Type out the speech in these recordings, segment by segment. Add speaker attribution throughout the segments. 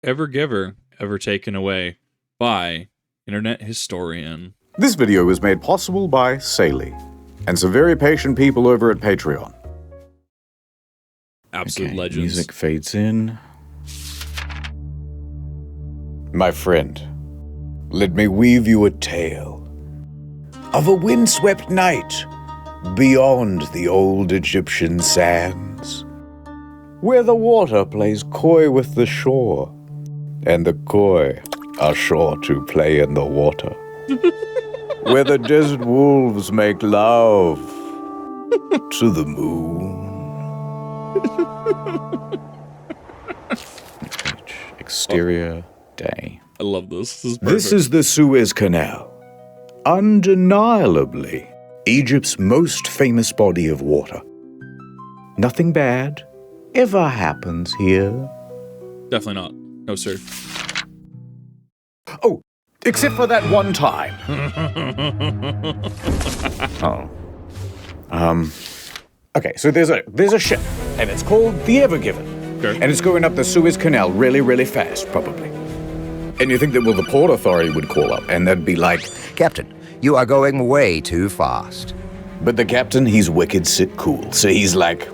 Speaker 1: Ever giver, ever taken away by internet historian.
Speaker 2: This video was made possible by Saley and some very patient people over at Patreon.
Speaker 1: Absolute
Speaker 2: Okay,
Speaker 1: legends.
Speaker 2: Music fades in. My friend, let me weave you a tale of a windswept night beyond the old Egyptian sands, where the water plays coy with the shore, and the coy are sure to play in the water, where the desert wolves make love to the moon. Exterior day.
Speaker 1: I love this. This is perfect.
Speaker 2: This is the Suez Canal. Undeniably, Egypt's most famous body of water. Nothing bad ever happens here.
Speaker 1: Definitely not. No, sir.
Speaker 2: Oh, except for that one time. Okay, so there's a ship, and it's called the Ever Given.
Speaker 1: Okay.
Speaker 2: And it's going up the Suez Canal really, really fast, probably. And you think that, well, the Port Authority would call up, and they'd be like,
Speaker 3: Captain, you are going way too fast.
Speaker 2: but the captain, he's wicked sick cool, so he's like,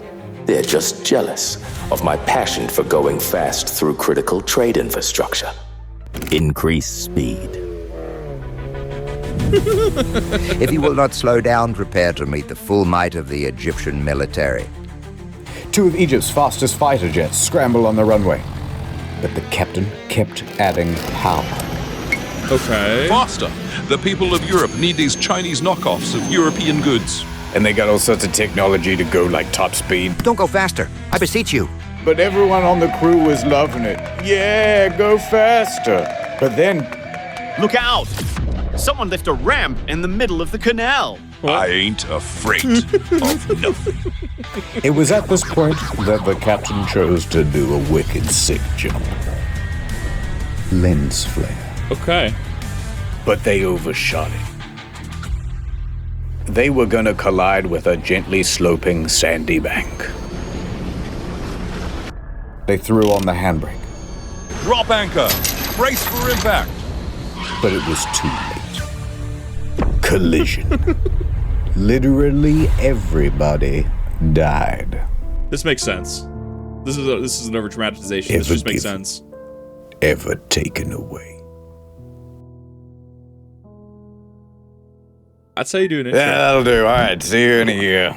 Speaker 4: They're just jealous of my passion for going fast through critical trade infrastructure. Increase speed.
Speaker 3: If you will not slow down, prepare to meet the full might of the Egyptian military.
Speaker 2: two of Egypt's fastest fighter jets scramble on the runway. But the captain kept adding power.
Speaker 1: Okay.
Speaker 5: Faster! The people of Europe need these Chinese knockoffs of European goods.
Speaker 2: And they got all sorts of technology to go like top speed.
Speaker 3: Don't go faster, I beseech you.
Speaker 2: But everyone on the crew was loving it. Yeah, go faster. But then,
Speaker 6: Look out! Someone left a ramp in the middle of the canal.
Speaker 5: I ain't afraid of nothing.
Speaker 2: it was at this point that the captain chose to do a wicked sick jump. Lens flare.
Speaker 1: Okay.
Speaker 2: But they overshot it. They were gonna collide with a gently sloping sandy bank. They threw on the handbrake,
Speaker 5: Drop anchor! Brace for impact!
Speaker 2: but it was too late. Collision. Literally everybody died.
Speaker 1: This makes sense. This is an over-dramatization. This
Speaker 2: Ever
Speaker 1: just makes
Speaker 2: given.
Speaker 1: sense.
Speaker 2: Ever taken away.
Speaker 1: That's how you do an intro.
Speaker 2: Yeah, that'll do. All right, see you in a year.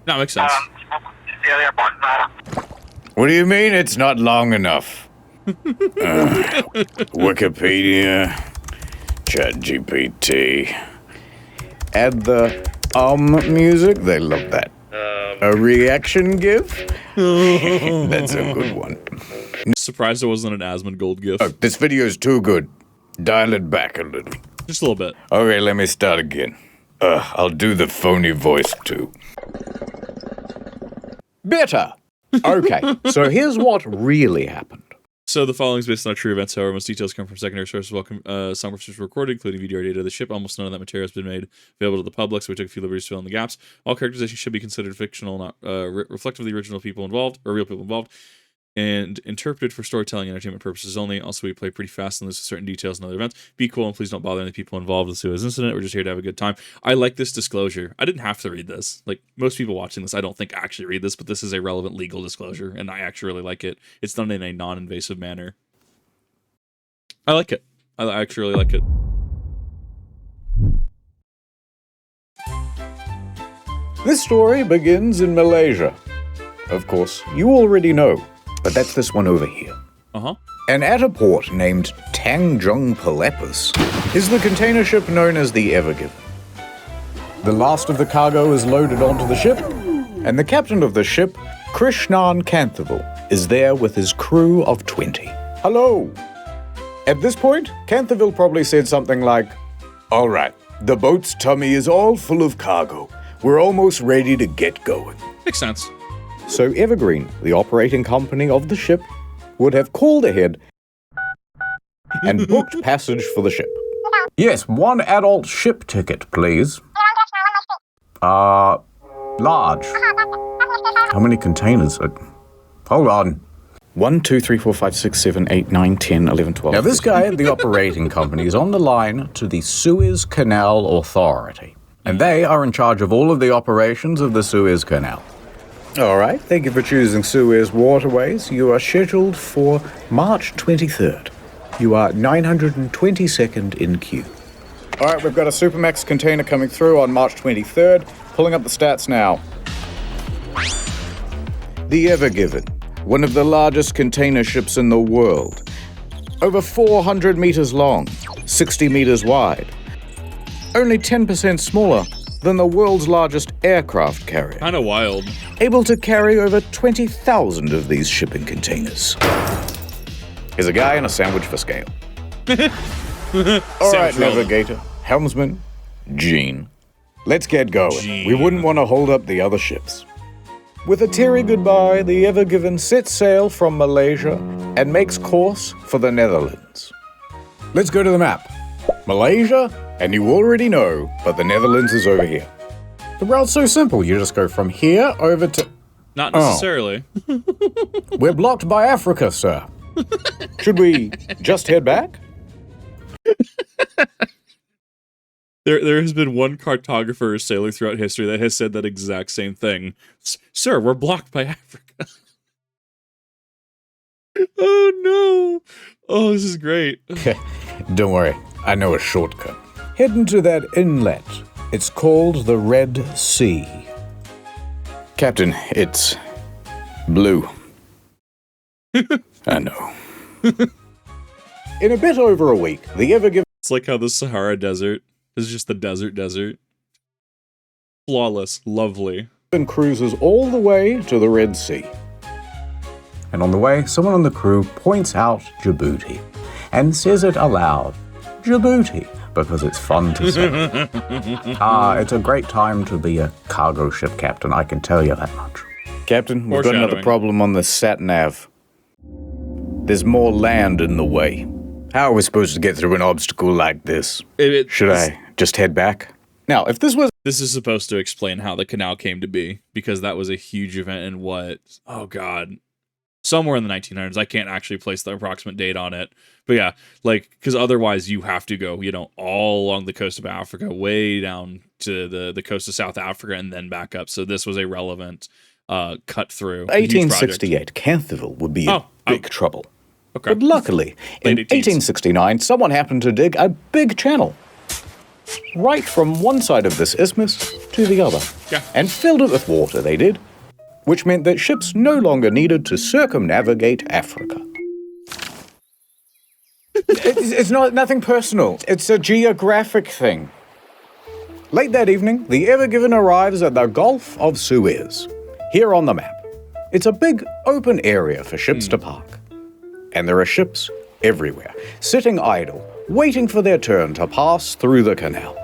Speaker 1: No, it makes sense.
Speaker 2: What do you mean it's not long enough? Wikipedia, ChatGPT. Add the music. They love that. A reaction GIF? That's a good one.
Speaker 1: Surprised it wasn't an Asmongold gif.
Speaker 2: Oh, this video's too good. Dial it back a little.
Speaker 1: Just a little bit.
Speaker 2: Okay, let me start again. I'll do the phony voice too. Better. Okay, so here's what really happened.
Speaker 1: So the following is based on true events, however, most details come from secondary sources. Welcome, some sources were recorded, including video data of the ship. Almost none of that material has been made available to the public, so we took a few liberties to fill in the gaps. All characterization should be considered fictional, not reflective of the original people involved, or real people involved, and interpreted for storytelling and entertainment purposes only. Also, we play pretty fast and lose certain details in other events. Be cool and please don't bother any people involved in the Suez incident. We're just here to have a good time. I like this disclosure. I didn't have to read this. Like, most people watching this, I don't think actually read this, but this is a relevant legal disclosure, and I actually really like it. It's done in a non-invasive manner. I like it. I actually really like it.
Speaker 2: This story begins in Malaysia. Of course, you already know, but that's this one over here.
Speaker 1: Uh-huh.
Speaker 2: And at a port named Tanjung Pelepus is the container ship known as the Ever Given. The last of the cargo is loaded onto the ship, and the captain of the ship, Krishnan Kanthaval, is there with his crew of 20. Hello! At this point, Kanthaval probably said something like, "All right, the boat's tummy is all full of cargo. We're almost ready to get going."
Speaker 1: Makes sense.
Speaker 2: So Evergreen, the operating company of the ship, would have called ahead and booked passage for the ship. Yes, one adult ship ticket, please. Large. How many containers? Hold on. 1, 2, 3, 4, 5, 6, 7, 8, 9, 10, 11, 12. Now, this guy at the operating company is on the line to the Suez Canal Authority, and they are in charge of all of the operations of the Suez Canal. All right, thank you for choosing Suez Waterways. You are scheduled for March 23rd. You are 922nd in queue. All right, we've got a Supermax container coming through on March 23rd. Pulling up the stats now. The Ever Given, one of the largest container ships in the world. Over 400 meters long, 60 meters wide. Only 10% smaller than the world's largest aircraft carrier.
Speaker 1: Kind of wild.
Speaker 2: Able to carry over 20,000 of these shipping containers. Here's a guy and a sandwich for scale. All right, navigator, helmsman, Gene. Let's get going.
Speaker 1: Gene.
Speaker 2: We wouldn't want to hold up the other ships. With a teary goodbye, the Ever Given sets sail from Malaysia and makes course for the Netherlands. Let's go to the map. Malaysia, and you already know, but the Netherlands is over here. The route's so simple, you just go from here over to...
Speaker 1: Not necessarily.
Speaker 2: We're blocked by Africa, sir. Should we just head back?
Speaker 1: There has been one cartographer or sailor throughout history that has said that exact same thing. Sir, we're blocked by Africa. Oh no. Oh, this is great.
Speaker 2: Don't worry, I know a shortcut. Head into that inlet. It's called the Red Sea. Captain, it's blue. I know. In a bit over a week, the Ever Given
Speaker 1: It's like how the Sahara Desert is just the desert. Flawless, lovely.
Speaker 2: cruises all the way to the Red Sea. And on the way, someone on the crew points out Djibouti and says it aloud. Djibouti, because it's fun to say. It's a great time to be a cargo ship captain, I can tell you that much. Captain, we've got another problem on the sat-nav. There's more land in the way. How are we supposed to get through an obstacle like this? Should I just head back? Now, if this was...
Speaker 1: This is supposed to explain how the canal came to be, because that was a huge event in what? Oh, God. Somewhere in the 1900s. I can't actually place the approximate date on it. But yeah, like, because otherwise you have to go, you know, all along the coast of Africa, way down to the coast of South Africa, and then back up. So this was a relevant cut through.
Speaker 2: 1868, Canterville would be in big trouble. Okay. But luckily, in 1869, someone happened to dig a big channel right from one side of this isthmus to the other.
Speaker 1: Yeah.
Speaker 2: And filled it with water, they did. Which meant that ships no longer needed to circumnavigate Africa. It's nothing personal. It's a geographic thing. Late that evening, the Ever Given arrives at the Gulf of Suez, here on the map. It's a big open area for ships to park. And there are ships everywhere, sitting idle, waiting for their turn to pass through the canal.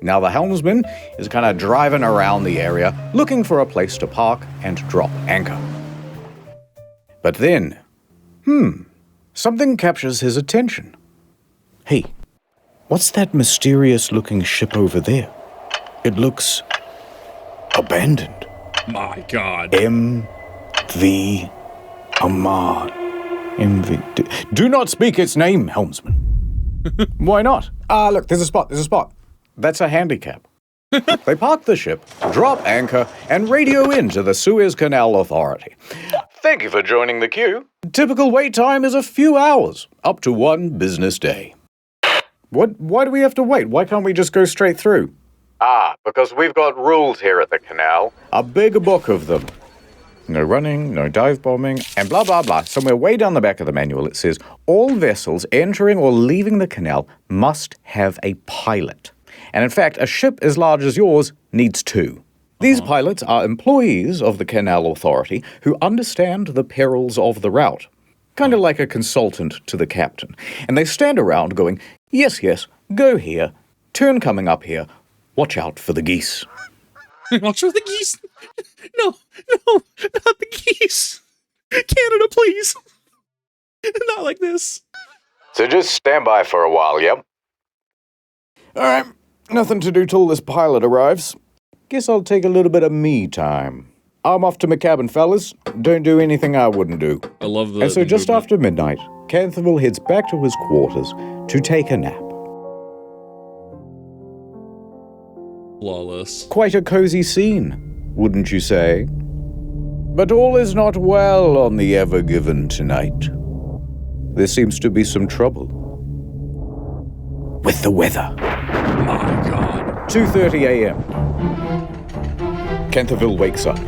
Speaker 2: Now the helmsman is kind of driving around the area, looking for a place to park and drop anchor. But then, something captures his attention. Hey, what's that mysterious-looking ship over there? It looks abandoned.
Speaker 1: My God.
Speaker 2: M.V. Ahmad. M.V. Do not speak its name, helmsman. Why not? Look, there's a spot. That's a handicap. They park the ship, drop anchor, and radio in to the Suez Canal Authority. Thank you for joining the queue. Typical wait time is a few hours, up to 1 business day. Why do we have to wait? Why can't we just go straight through? Because we've got rules here at the canal. A big book of them. No running, no dive bombing, and blah, blah, blah. Somewhere way down the back of the manual it says, all vessels entering or leaving the canal must have a pilot. And in fact, a ship as large as yours needs 2. These pilots are employees of the Canal Authority who understand the perils of the route. Kind of like a consultant to the captain. And they stand around going, yes, go here, turn coming up here, watch out for the geese.
Speaker 1: Watch for the geese. No, not the geese. Canada, please. Not like this.
Speaker 2: So just stand by for a while, yep? All right, nothing to do till this pilot arrives. Guess I'll take a little bit of me time. I'm off to my cabin, fellas. Don't do anything I wouldn't do.
Speaker 1: I love the.
Speaker 2: And so
Speaker 1: the
Speaker 2: just
Speaker 1: movement.
Speaker 2: after midnight, Canterville heads back to his quarters to take a nap.
Speaker 1: Flawless.
Speaker 2: Quite a cozy scene, wouldn't you say? But all is not well on the Ever Given tonight. There seems to be some trouble with the weather.
Speaker 1: My God.
Speaker 2: 2:30 a.m. Canterville wakes up.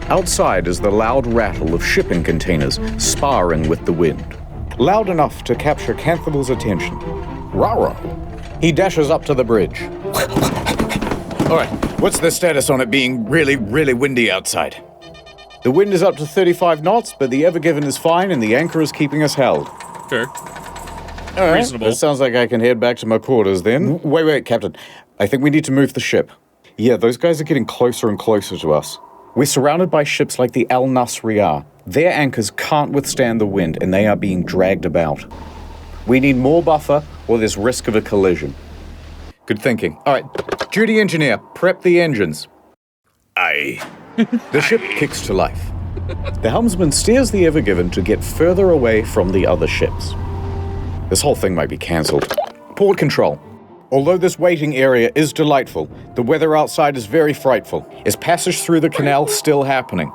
Speaker 2: Outside is the loud rattle of shipping containers sparring with the wind. Loud enough to capture Canterville's attention. Rah-rah. He dashes up to the bridge. All right, what's the status on it being really, really windy outside? The wind is up to 35 knots, but the Ever Given is fine and the anchor is keeping us held.
Speaker 1: Fair.
Speaker 2: All right,
Speaker 1: Reasonable.
Speaker 2: that sounds like I can head back to my quarters then. Wait, Captain. I think we need to move the ship. Yeah, those guys are getting closer and closer to us. We're surrounded by ships like the Al Nasriyah. Their anchors can't withstand the wind, and they are being dragged about. We need more buffer, or there's risk of a collision. Good thinking. All right, duty engineer, prep the engines. Aye. The ship kicks to life. The helmsman steers the Ever Given to get further away from the other ships. This whole thing might be cancelled. Port control. Although this waiting area is delightful, the weather outside is very frightful. Is passage through the canal still happening?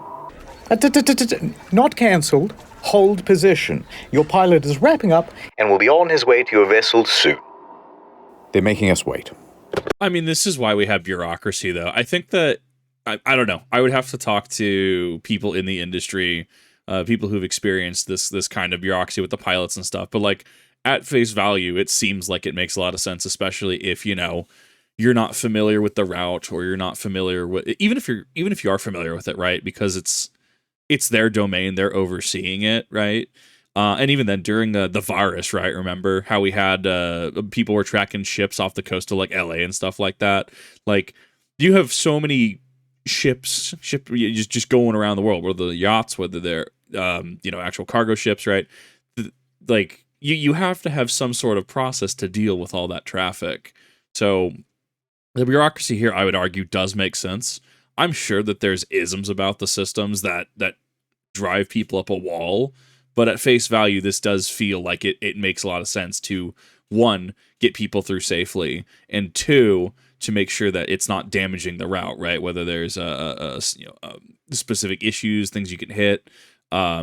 Speaker 2: Not cancelled. Hold position. Your pilot is wrapping up and will be on his way to your vessel soon. They're making us wait.
Speaker 1: I mean, this is why we have bureaucracy, though. I think that, I don't know. I would have to talk to people in the industry, people who've experienced this kind of bureaucracy with the pilots and stuff. But like, at face value, it seems like it makes a lot of sense, especially if, you know, you're not familiar with the route or you're not familiar with, even if you are familiar with it, right? Because it's their domain, they're overseeing it, right? And even then, during the virus, right? Remember how we had people were tracking ships off the coast of like LA and stuff like that. Like, you have so many ships just going around the world, whether they're yachts, whether they're actual cargo ships, right? Like, you have to have some sort of process to deal with all that traffic. So the bureaucracy here, I would argue, does make sense. I'm sure that there's isms about the systems that drive people up a wall, but at face value, this does feel like it makes a lot of sense to, one, get people through safely, and two, to make sure that it's not damaging the route, right? Whether there's specific issues, things you can hit,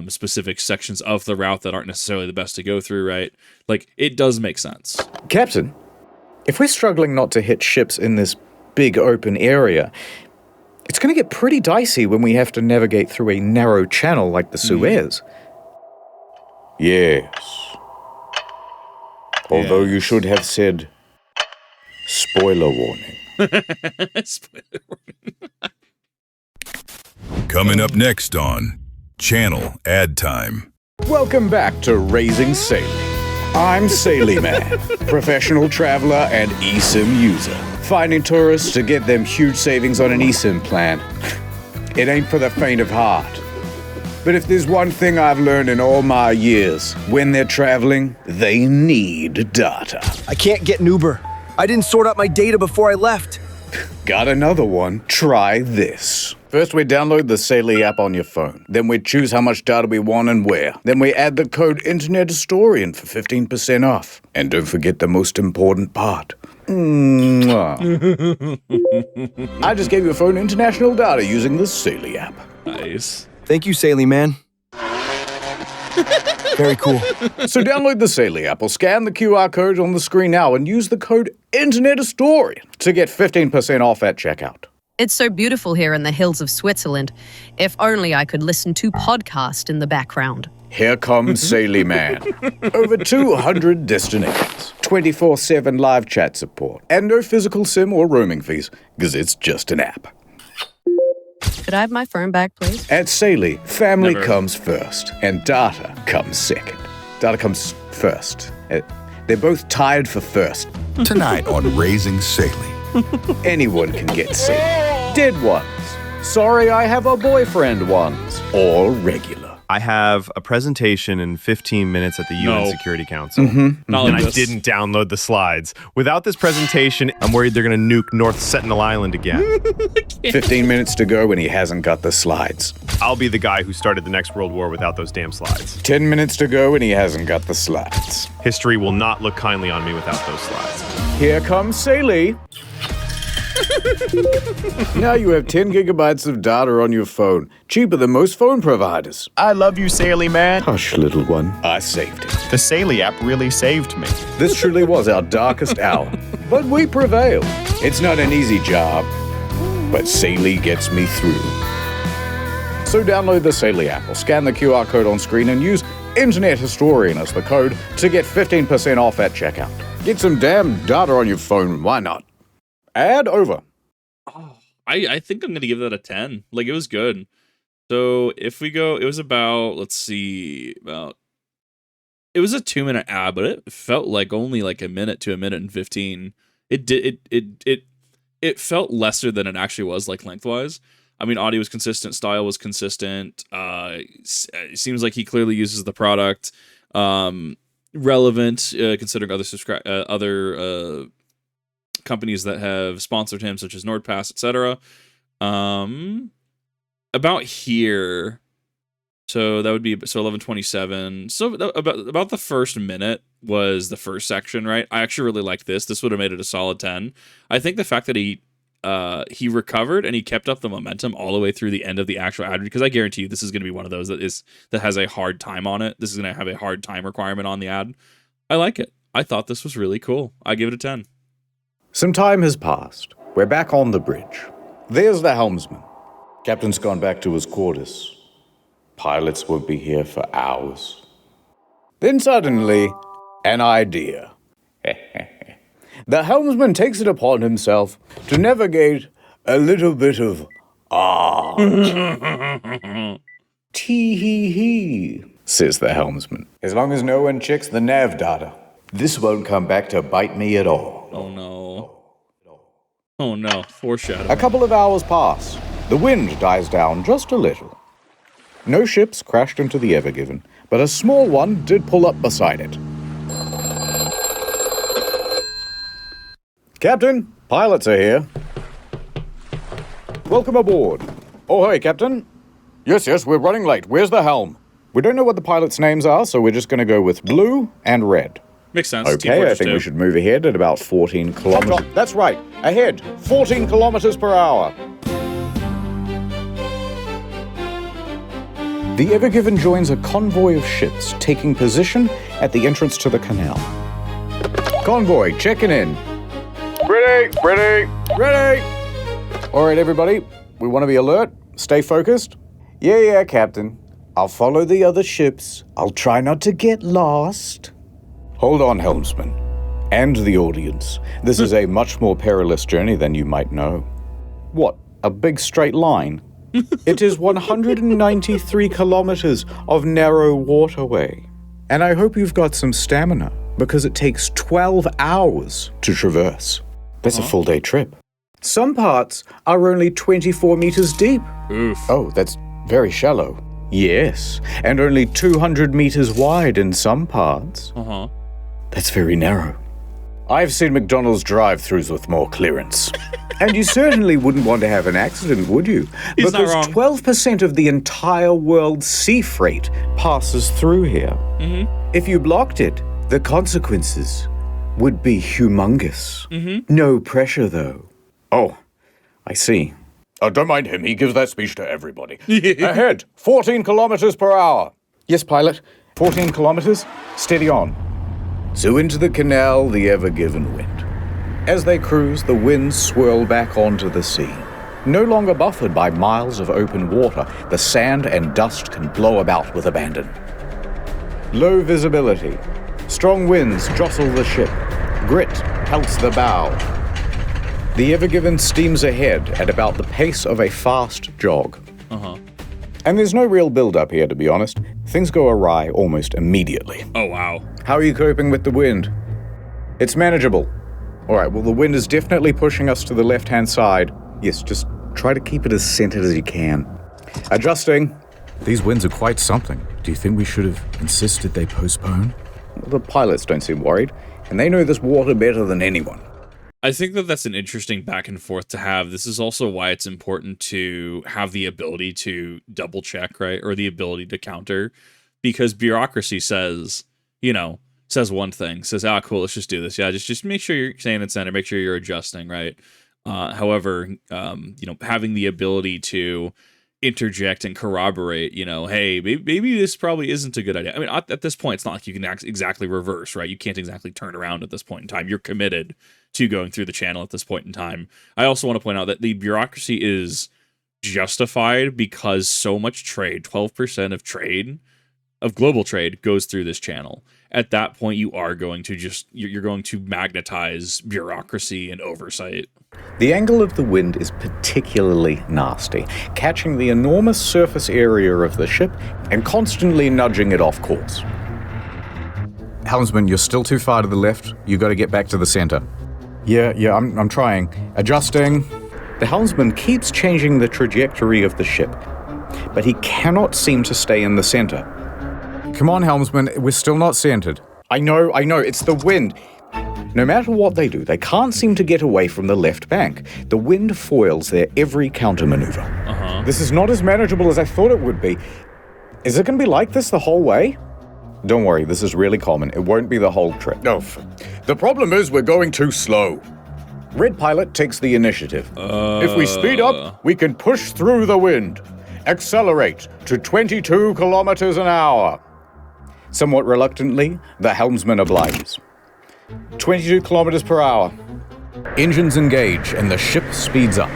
Speaker 1: specific sections of the route that aren't necessarily the best to go through, right? Like, it does make sense.
Speaker 2: Captain, if we're struggling not to hit ships in this big open area, it's going to get pretty dicey when we have to navigate through a narrow channel like the Suez. Yes. Although you should have said, spoiler warning.
Speaker 1: Spoiler warning.
Speaker 7: Coming up next on Channel Ad Time.
Speaker 2: Welcome back to Raising Saley. I'm Saley Man, professional traveler and eSIM user, finding tourists to get them huge savings on an eSIM plan. It ain't for the faint of heart. But if there's one thing I've learned in all my years, when they're traveling, they need data.
Speaker 8: I can't get an Uber. I didn't sort out my data before I left.
Speaker 2: Got another one? Try this. First, we download the Saley app on your phone. Then we choose how much data we want and where. Then we add the code Internet Historian for 15% off. And don't forget the most important part. Mwah. I just gave your phone international data using the Saley app.
Speaker 1: Nice.
Speaker 8: Thank you, Saley Man. Very cool.
Speaker 2: So download the Saley app or scan the QR code on the screen now and use the code Internet Historian to get 15% off at checkout.
Speaker 9: It's so beautiful here in the hills of Switzerland. If only I could listen to podcast in the background.
Speaker 2: Here comes Saley Man. Over 200 destinations, 24/7 live chat support, and no physical SIM or roaming fees, because it's just an app.
Speaker 9: Could I have my phone back, please?
Speaker 2: At Saley, family
Speaker 1: Never.
Speaker 2: comes first, and data comes second. Data comes first. They're both tied for first.
Speaker 7: Tonight on Raising Saley.
Speaker 2: Anyone can get Saley. Dead ones. Sorry I have a boyfriend ones. Or regular.
Speaker 10: I have a presentation in 15 minutes at the UN Security Council.
Speaker 1: Not
Speaker 10: And
Speaker 1: like
Speaker 10: I
Speaker 1: this.
Speaker 10: didn't download the slides. Without this presentation, I'm worried they're going to nuke North Sentinel Island again.
Speaker 2: 15 minutes to go and he hasn't got the slides.
Speaker 10: I'll be the guy who started the next world war without those damn slides.
Speaker 2: 10 minutes to go and he hasn't got the slides.
Speaker 10: History will not look kindly on me without those slides.
Speaker 2: Here comes Saley. Now you have 10 gigabytes of data on your phone, cheaper than most phone providers.
Speaker 6: I love you, Saley man.
Speaker 2: Hush, little one. I saved it.
Speaker 6: The Saley app really saved me.
Speaker 2: This truly was our darkest hour, but we prevailed. It's not an easy job, but Saley gets me through. So download the Saley app or scan the QR code on screen and use Internet Historian as the code to get 15% off at checkout. Get some damn data on your phone, why not? Ad over.
Speaker 1: I think I'm gonna give that a 10. Like, it was good. So if we go, it was about, let's see, it was a 2-minute ad, but it felt like only like a minute to a minute and 15. It felt lesser than it actually was, like, lengthwise. I mean, audio was consistent, style was consistent. It seems like he clearly uses the product. Relevant, considering other companies that have sponsored him, such as NordPass, etc. About here, so that would be 11:27. So about the first minute was the first section, right? I actually really liked this. This would have made it a solid 10. I think the fact that he recovered and he kept up the momentum all the way through the end of the actual ad, because I guarantee you this is going to be one of those that has a hard time on it. This is going to have a hard time requirement on the ad. I like it. I thought this was really cool. I give it a 10.
Speaker 2: Some time has passed. We're back on the bridge. There's the helmsman. Captain's gone back to his quarters. Pilots won't be here for hours. Then suddenly, an idea. The helmsman takes it upon himself to navigate a little bit of art. Tee-hee-hee, says the helmsman. As long as no one checks the nav data, this won't come back to bite me at all.
Speaker 1: Oh no. Oh no, foreshadowing.
Speaker 2: A couple of hours pass. The wind dies down just a little. No ships crashed into the Ever Given, but a small one did pull up beside it. Captain, pilots are here. Welcome aboard. Oh, hey, Captain. Yes, we're running late. Where's the helm? We don't know what the pilots' names are, so we're just going to go with blue and red.
Speaker 1: Makes sense.
Speaker 2: Okay, I think we should move ahead at about 14 kilometers. That's right. Ahead. 14 kilometers per hour. The Ever Given joins a convoy of ships taking position at the entrance to the canal. Convoy, checking in. Ready. All right, everybody. We want to be alert. Stay focused. Yeah, Captain. I'll follow the other ships. I'll try not to get lost. Hold on, helmsman. And the audience. This is a much more perilous journey than you might know. What, a big straight line? It is 193 kilometers of narrow waterway. And I hope you've got some stamina, because it takes 12 hours to traverse. That's a full day trip. Some parts are only 24 meters deep.
Speaker 1: Oof.
Speaker 2: Oh, that's very shallow. Yes, and only 200 meters wide in some parts. That's very narrow. I've seen McDonald's drive-thrus with more clearance. And you certainly wouldn't want to have an accident, would you?
Speaker 1: He's not
Speaker 2: because
Speaker 1: wrong.
Speaker 2: 12% of the entire world's sea freight passes through here. If you blocked it, the consequences would be humongous. No pressure, though. Oh, I see. Oh, don't mind him. He gives that speech to everybody. Ahead, 14 kilometers per hour. Yes, pilot. 14 kilometers. Steady on. So into the canal the Ever Given went. As they cruise, the winds swirl back onto the sea. No longer buffered by miles of open water, the sand and dust can blow about with abandon. Low visibility. Strong winds jostle the ship. Grit pelts the bow. The Ever Given steams ahead at about the pace of a fast jog. And there's no real build-up here, to be honest. Things go awry almost immediately.
Speaker 1: Oh, wow.
Speaker 2: How are you coping with the wind? It's manageable. All right, well, the wind is definitely pushing us to the left-hand side. Yes, just try to keep it as centered as you can. Adjusting. These winds are quite something. Do you think we should have insisted they postpone? The pilots don't seem worried, and they know this water better than anyone.
Speaker 1: I think that that's an interesting back and forth to have. This is also why it's important to have the ability to double check, right? Or the ability to counter, because bureaucracy says, says one thing, says, cool, let's just do this. Yeah, just make sure you're staying in center, make sure you're adjusting, right? However, having the ability to interject and corroborate, hey, maybe this probably isn't a good idea. I mean, at this point, it's not like you can exactly reverse, right? You can't exactly turn around at this point in time. You're committed to going through the channel at this point in time. I also want to point out that the bureaucracy is justified because so much trade, 12% of global trade goes through this channel. At that point, you are going to you're going to magnetize bureaucracy and oversight.
Speaker 2: The angle of the wind is particularly nasty, catching the enormous surface area of the ship and constantly nudging it off course. Helmsman, you're still too far to the left. You got to get back to the center. Yeah, I'm trying. Adjusting. The helmsman keeps changing the trajectory of the ship, but he cannot seem to stay in the center. Come on, helmsman, we're still not centered. I know, it's the wind. No matter what they do, they can't seem to get away from the left bank. The wind foils their every countermaneuver. This is not as manageable as I thought it would be. Is it going to be like this the whole way? Don't worry, this is really common. It won't be the whole trip. No, the problem is we're going too slow. Red pilot takes the initiative. If we speed up, we can push through the wind. Accelerate to 22 kilometers an hour. Somewhat reluctantly, the helmsman obliges. 22 kilometers per hour. Engines engage and the ship speeds up.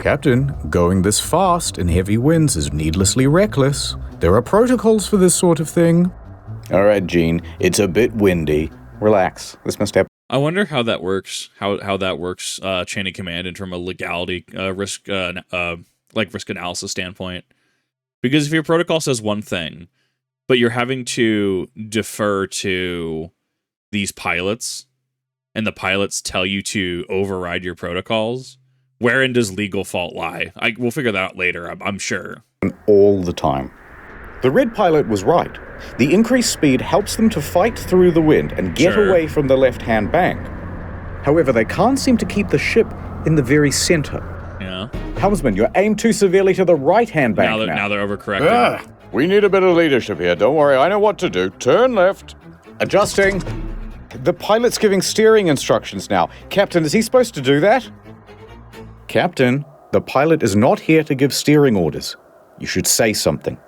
Speaker 2: Captain, going this fast in heavy winds is needlessly reckless. There are protocols for this sort of thing. All right, Gene, it's a bit windy. Relax. This must happen.
Speaker 1: I wonder how that works. How that works, chain of command, in terms of legality, risk analysis standpoint. Because if your protocol says one thing, but you're having to defer to these pilots, and the pilots tell you to override your protocols, wherein does legal fault lie? We'll figure that out later, I'm sure.
Speaker 2: All the time. The red pilot was right. The increased speed helps them to fight through the wind and get away from the left-hand bank. However, they can't seem to keep the ship in the very center.
Speaker 1: Yeah.
Speaker 2: Helmsman, you're aimed too severely to the right-hand bank
Speaker 1: now they're overcorrecting.
Speaker 2: We need a bit of leadership here. Don't worry, I know what to do. Turn left. Adjusting. The pilot's giving steering instructions now. Captain, is he supposed to do that? Captain, the pilot is not here to give steering orders. You should say something.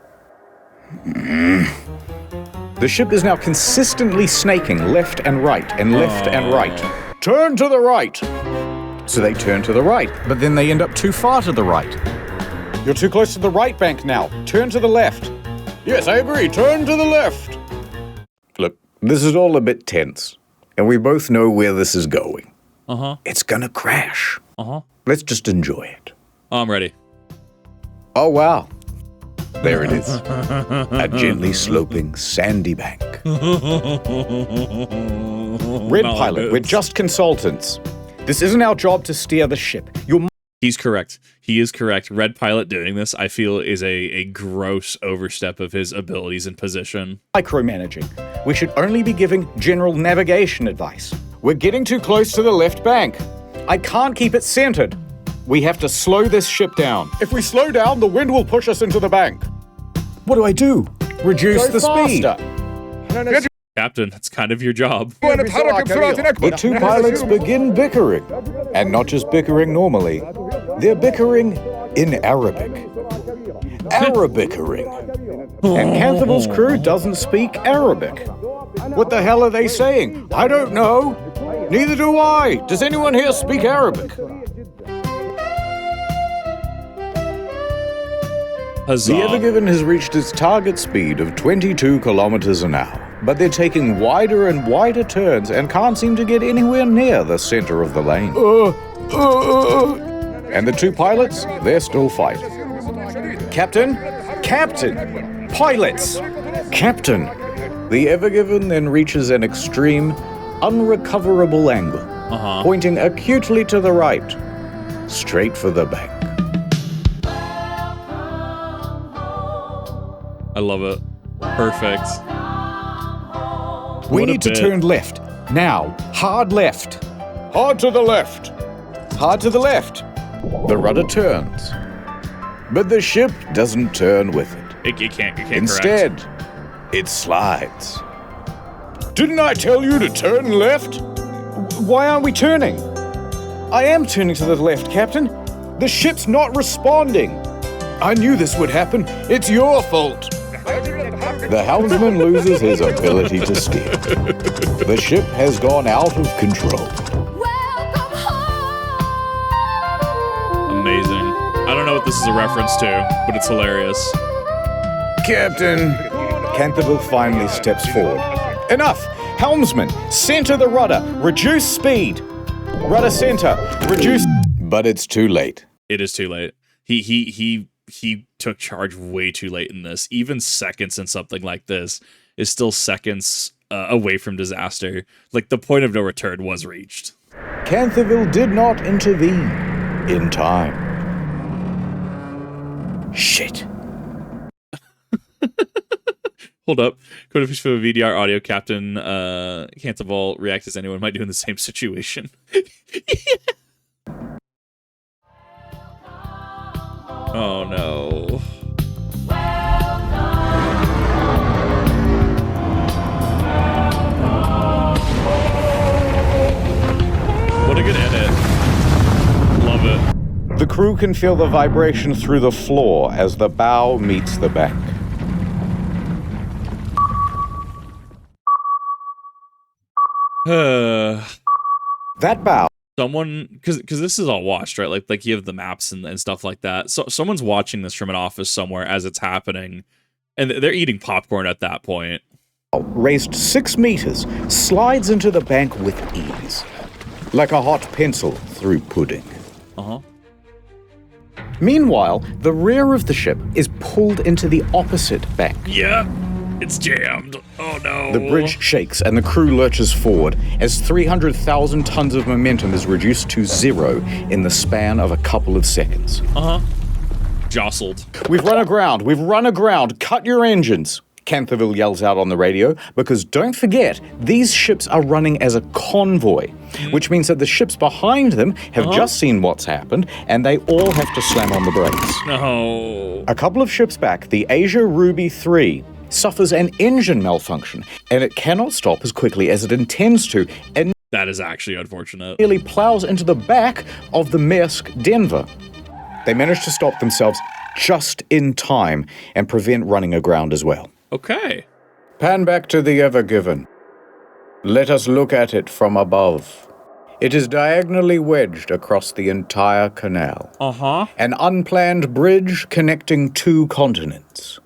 Speaker 2: The ship is now consistently snaking left and right and left and right. Turn to the right! So they turn to the right, but then they end up too far to the right. You're too close to the right bank now. Turn to the left. Yes, I agree. Turn to the left. Look, this is all a bit tense, and we both know where this is going. It's gonna crash. Let's just enjoy it.
Speaker 1: I'm ready.
Speaker 2: Oh, wow. There it is. A gently sloping sandy bank. Red pilot, we're just consultants. This isn't our job to steer the ship.
Speaker 1: He's correct. He is correct. Red pilot doing this, I feel, is a gross overstep of his abilities and position.
Speaker 2: Micromanaging. We should only be giving general navigation advice. We're getting too close to the left bank. I can't keep it centered. We have to slow this ship down. If we slow down, the wind will push us into the bank. What do I do? Reduce the speed.
Speaker 1: Captain, that's kind of your job.
Speaker 2: The two pilots begin bickering. And not just bickering normally. They're bickering in Arabic. Arabickering. And Canthable's crew doesn't speak Arabic. What the hell are they saying? I don't know. Neither do I. Does anyone here speak Arabic?
Speaker 1: Huzzah.
Speaker 2: The Ever Given has reached its target speed of 22 kilometers an hour, but they're taking wider and wider turns and can't seem to get anywhere near the center of the lane. And the two pilots, they're still fighting. Captain? Captain! Pilots! Captain! The Ever Given then reaches an extreme, unrecoverable angle, pointing acutely to the right, straight for the bank.
Speaker 1: I love it. Perfect.
Speaker 2: We
Speaker 1: What a
Speaker 2: need to
Speaker 1: bit.
Speaker 2: turn left. Now. Hard left. Hard to the left. Hard to the left. The rudder turns. But the ship doesn't turn with it.
Speaker 1: It can't
Speaker 2: Instead, it slides. Didn't I tell you to turn left? Why aren't we turning? I am turning to the left, Captain. The ship's not responding. I knew this would happen. It's your fault. The helmsman loses his ability to steer. The ship has gone out of control.
Speaker 1: Amazing. I don't know what this is a reference to, but it's hilarious.
Speaker 2: Captain. Canterville finally steps forward. Enough! Helmsman, center the rudder. Reduce speed. Rudder center. Reduce. But it's too late.
Speaker 1: It is too late. He took charge way too late in this. Even seconds in something like this is still seconds away from disaster. Like, the point of no return was reached.
Speaker 2: Canterville did not intervene in time. Shit.
Speaker 1: Hold up. Go to for VDR audio. Captain Canterville reacts as anyone might do in the same situation. Oh no. What a good edit. Love it.
Speaker 2: The crew can feel the vibration through the floor as the bow meets the bank. That bow.
Speaker 1: Someone, because this is all watched, right? Like you have the maps and stuff like that. So someone's watching this from an office somewhere as it's happening, and they're eating popcorn at that point.
Speaker 2: Raised 6 meters, slides into the bank with ease, like a hot pencil through pudding.
Speaker 1: Uh-huh.
Speaker 2: Meanwhile, the rear of the ship is pulled into the opposite bank.
Speaker 1: Yeah, it's jammed. Oh no.
Speaker 2: The bridge shakes and the crew lurches forward as 300,000 tons of momentum is reduced to 0 in the span of a couple of seconds.
Speaker 1: Uh-huh. Jostled.
Speaker 2: We've run aground. We've run aground. Cut your engines. Canterville yells out on the radio, because don't forget, these ships are running as a convoy, which means that the ships behind them have just seen what's happened, and they all have to slam on the brakes.
Speaker 1: No.
Speaker 2: A couple of ships back, the Asia Ruby 3 suffers an engine malfunction, and it cannot stop as quickly as it intends to, and
Speaker 1: that is actually unfortunate.
Speaker 2: Nearly plows into the back of the Maersk Denver. They manage to stop themselves just in time and prevent running aground as well.
Speaker 1: Okay.
Speaker 2: Pan back to the Ever Given. Let us look at it from above. It is diagonally wedged across the entire canal.
Speaker 1: Uh-huh.
Speaker 2: An unplanned bridge connecting 2 continents.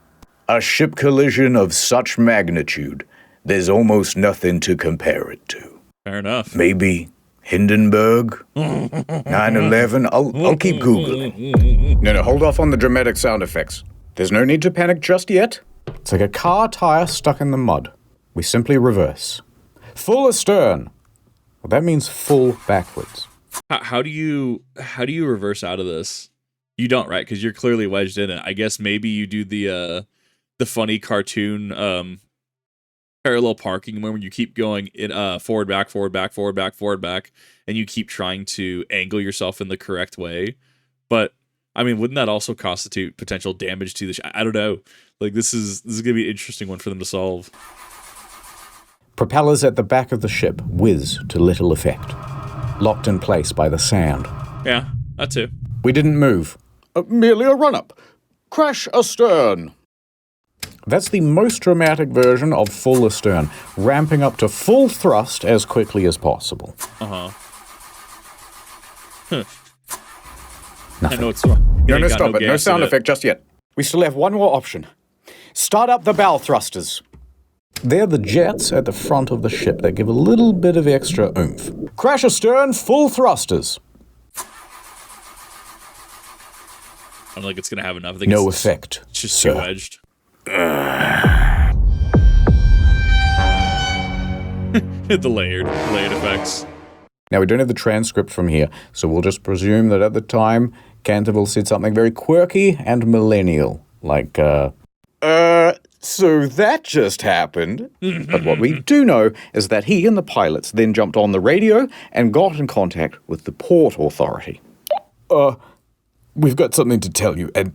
Speaker 2: A ship collision of such magnitude, there's almost nothing to compare it to.
Speaker 1: Fair enough.
Speaker 2: Maybe Hindenburg? 9/11? I'll keep Googling. No, hold off on the dramatic sound effects. There's no need to panic just yet. It's like a car tire stuck in the mud. We simply reverse. Full astern. Well, that means full backwards.
Speaker 1: How do you reverse out of this? You don't, right? Because you're clearly wedged in it. I guess maybe you do the funny cartoon parallel parking where you keep going in forward back, and you keep trying to angle yourself in the correct way. But I mean, wouldn't that also constitute potential damage to the ship? I don't know. Like, this is gonna be an interesting one for them to solve.
Speaker 2: Propellers at the back of the ship whiz to little effect, locked in place by the sand.
Speaker 1: Yeah, that too.
Speaker 2: We didn't move. Merely a run-up. Crash astern. That's the most dramatic version of full astern, ramping up to full thrust as quickly as possible.
Speaker 1: Uh-huh.
Speaker 2: Nothing.
Speaker 1: I know it's wrong.
Speaker 2: No, stop it. No sound effect just yet. We still have one more option. Start up the bow thrusters. They're the jets at the front of the ship that give a little bit of extra oomph. Crash astern, full thrusters.
Speaker 1: I don't think it's going to have enough. I think
Speaker 2: No effect,
Speaker 1: It's just
Speaker 2: sir.
Speaker 1: too edged. The layered effects.
Speaker 2: Now, we don't have the transcript from here, so we'll just presume that at the time, Canterville said something very quirky and millennial, like, So that just happened. But what we do know is that he and the pilots then jumped on the radio and got in contact with the port authority.
Speaker 8: We've got something to tell you, and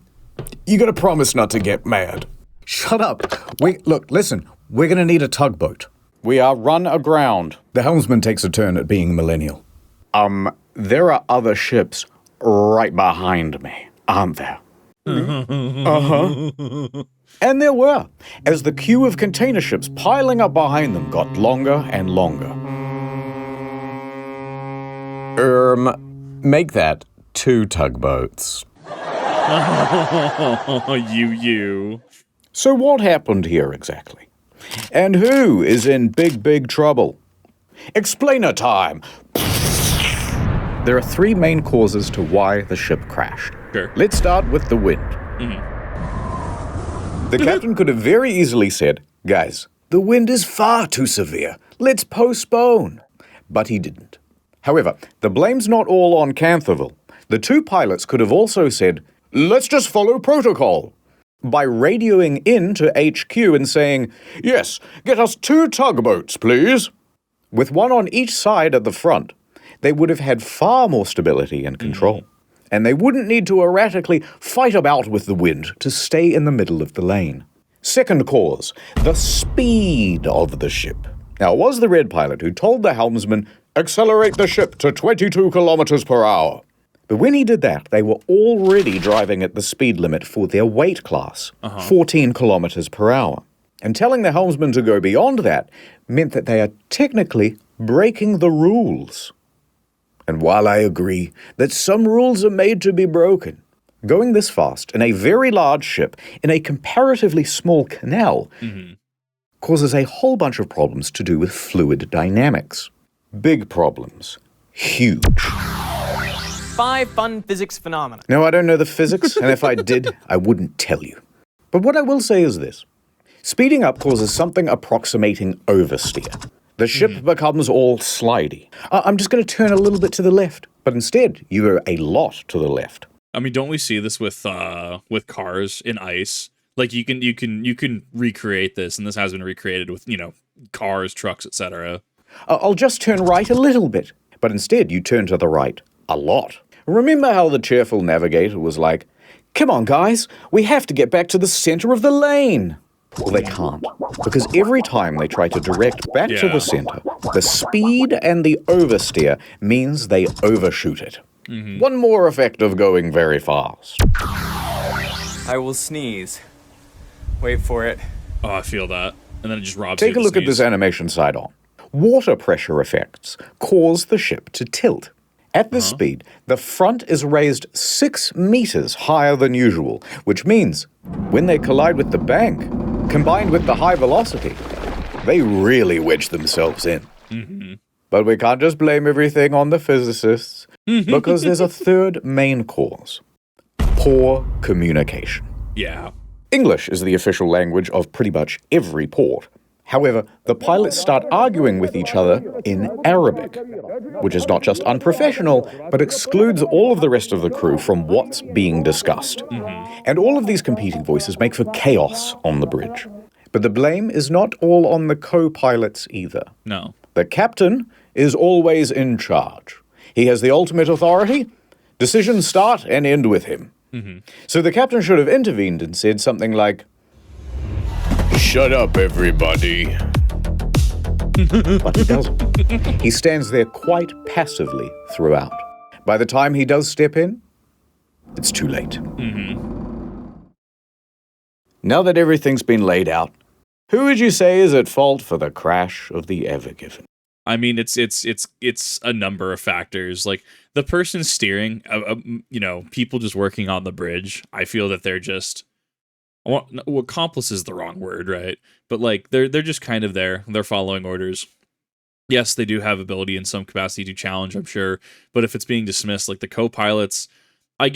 Speaker 8: you gotta promise not to get mad.
Speaker 2: Shut up. Look, listen, we're gonna need a tugboat. We are run aground.
Speaker 8: The helmsman takes a turn at being millennial.
Speaker 2: There are other ships right behind me, aren't there? And there were, as the queue of container ships piling up behind them got longer and longer.
Speaker 8: Make that 2 tugboats.
Speaker 1: You.
Speaker 2: So what happened here exactly? And who is in big, big trouble? Explainer time! There are 3 main causes to why the ship crashed.
Speaker 1: Sure.
Speaker 2: Let's start with the wind. The captain could have very easily said, guys, the wind is far too severe. Let's postpone. But he didn't. However, the blame's not all on Cantherville. The 2 pilots could have also said, let's just follow protocol. By radioing in to HQ and saying, yes, get us 2 tugboats, please. With 1 on each side at the front, they would have had far more stability and control. And they wouldn't need to erratically fight about with the wind to stay in the middle of the lane. Second cause, the speed of the ship. Now, it was the red pilot who told the helmsman, accelerate the ship to 22 kilometers per hour. But when he did that, they were already driving at the speed limit for their weight class, 14 kilometers per hour. And telling the helmsman to go beyond that meant that they are technically breaking the rules. And while I agree that some rules are made to be broken, going this fast in a very large ship in a comparatively small canal causes a whole bunch of problems to do with fluid dynamics. Big problems. Huge.
Speaker 11: 5 fun physics phenomena.
Speaker 2: No, I don't know the physics, and if I did, I wouldn't tell you. But what I will say is this. Speeding up causes something approximating oversteer. The ship becomes all slidey. I'm just going to turn a little bit to the left, but instead, you go a lot to the left.
Speaker 1: I mean, don't we see this with cars in ice? Like you can recreate this, and this has been recreated with, cars, trucks, etc.
Speaker 2: I'll just turn right a little bit, but instead you turn to the right a lot. Remember how the cheerful navigator was like, come on guys, we have to get back to the center of the lane. Well, they can't, because every time they try to direct back to the center, the speed and the oversteer means they overshoot it. One more effect of going very fast.
Speaker 11: I will sneeze. Wait for it.
Speaker 1: Oh, I feel that. And then it just robs you.
Speaker 2: Take a look at this animation side on. Water pressure effects cause the ship to tilt. At this speed, the front is raised 6 meters higher than usual, which means when they collide with the bank, combined with the high velocity, they really wedge themselves in. But we can't just blame everything on the physicists, because there's a third main cause. Poor communication.
Speaker 1: Yeah.
Speaker 2: English is the official language of pretty much every port. However, the pilots start arguing with each other in Arabic, which is not just unprofessional, but excludes all of the rest of the crew from what's being discussed. And all of these competing voices make for chaos on the bridge. But the blame is not all on the co-pilots either.
Speaker 1: No.
Speaker 2: The captain is always in charge. He has the ultimate authority. Decisions start and end with him. So the captain should have intervened and said something like, shut up, everybody. But he doesn't. He stands there quite passively throughout. By the time he does step in, it's too late. Now that everything's been laid out, who would you say is at fault for the crash of the Ever Given?
Speaker 1: I mean, it's a number of factors. Like the person steering, people just working on the bridge. I feel that they're just, well, accomplice is the wrong word, right? But like they're just kind of there. They're following orders. Yes, they do have ability in some capacity to challenge, I'm sure. But if it's being dismissed, like the co-pilots, I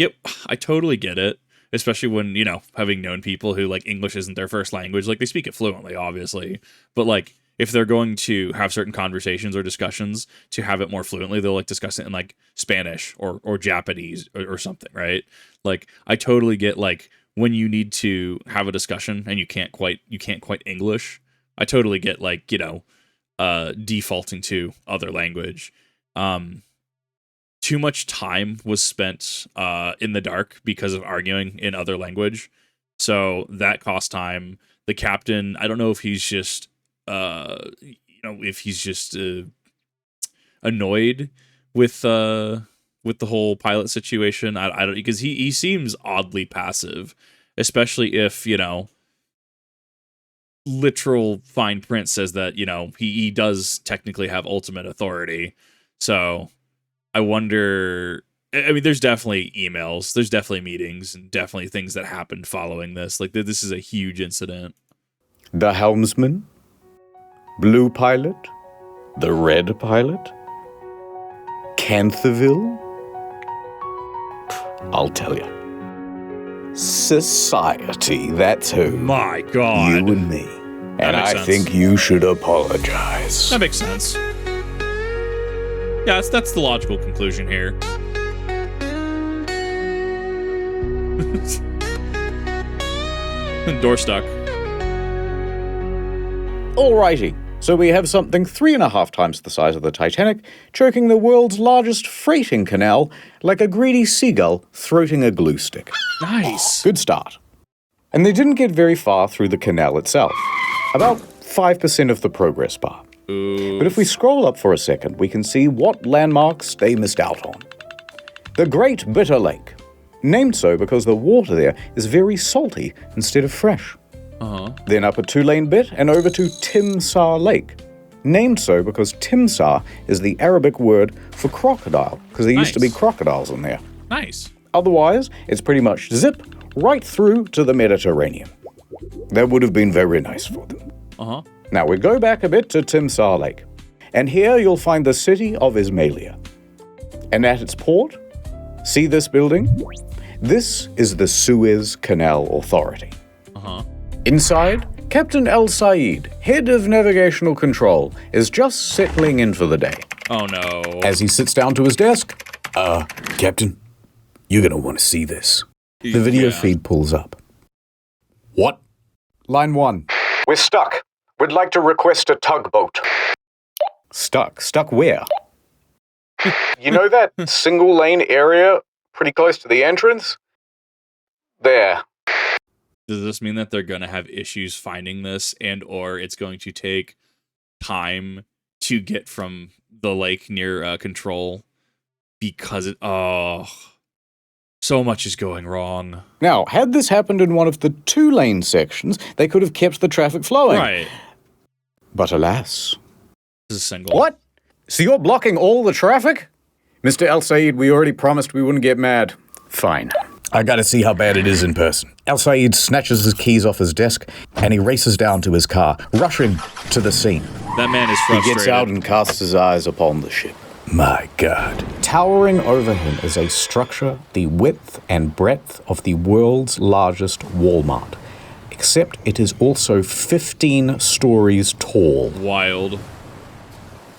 Speaker 1: totally get it. Especially when, having known people who like English isn't their first language, like they speak it fluently, obviously. But like if they're going to have certain conversations or discussions to have it more fluently, they'll like discuss it in like Spanish or Japanese or something, right? Like I totally get like when you need to have a discussion and you can't quite English. I totally get like, defaulting to other language. Too much time was spent in the dark because of arguing in other language. So that cost time. The captain, I don't know if he's just annoyed with the whole pilot situation. I don't, because he seems oddly passive, especially if, literal fine print says that, he does technically have ultimate authority. So I wonder, I mean, there's definitely emails, there's definitely meetings, and definitely things that happened following this. Like, this is a huge incident.
Speaker 2: The helmsman, blue pilot, the red pilot, Canthaville. I'll tell you. Society, that's who.
Speaker 1: My God.
Speaker 2: You and me. And I think you should apologize.
Speaker 1: That makes sense. Yeah, that's the logical conclusion here. Door stuck.
Speaker 2: Alrighty, so we have something 3.5 times the size of the Titanic, choking the world's largest freighting canal like a greedy seagull throating a glue stick.
Speaker 1: Nice.
Speaker 2: Good start. And they didn't get very far through the canal itself. About 5% of the progress bar.
Speaker 1: Ooh.
Speaker 2: But if we scroll up for a second, we can see what landmarks they missed out on. The Great Bitter Lake, named so because the water there is very salty instead of fresh. Then up a 2-lane bit and over to Timsah Lake, named so because Timsah is the Arabic word for crocodile, because there used to be crocodiles in there.
Speaker 1: Nice.
Speaker 2: Otherwise, it's pretty much zip right through to the Mediterranean. That would have been very nice for them. Now we go back a bit to Timsah Lake, and here you'll find the city of Ismailia. And at its port, see this building? This is the Suez Canal Authority. Inside, Captain El Said, head of navigational control, is just settling in for the day.
Speaker 1: Oh no.
Speaker 2: As he sits down to his desk, Captain, you're gonna want to see this. The video feed pulls up. What? Line 1. We're stuck. We'd like to request a tugboat. Stuck? Stuck where? You know that single lane area pretty close to the entrance? There.
Speaker 1: Does this mean that they're going to have issues finding this, and or it's going to take time to get from the lake near control because so much is going wrong.
Speaker 2: Now, had this happened in one of the 2-lane sections, they could have kept the traffic flowing.
Speaker 1: Right.
Speaker 2: But alas.
Speaker 1: This is single.
Speaker 2: What? So you're blocking all the traffic? Mr. El Said, we already promised we wouldn't get mad. Fine. I gotta see how bad it is in person. El Said snatches his keys off his desk, and he races down to his car, rushing to the scene.
Speaker 1: That man is frustrated.
Speaker 2: He gets out and casts his eyes upon the ship. My God. Towering over him is a structure the width and breadth of the world's largest Walmart, except it is also 15 stories tall.
Speaker 1: Wild.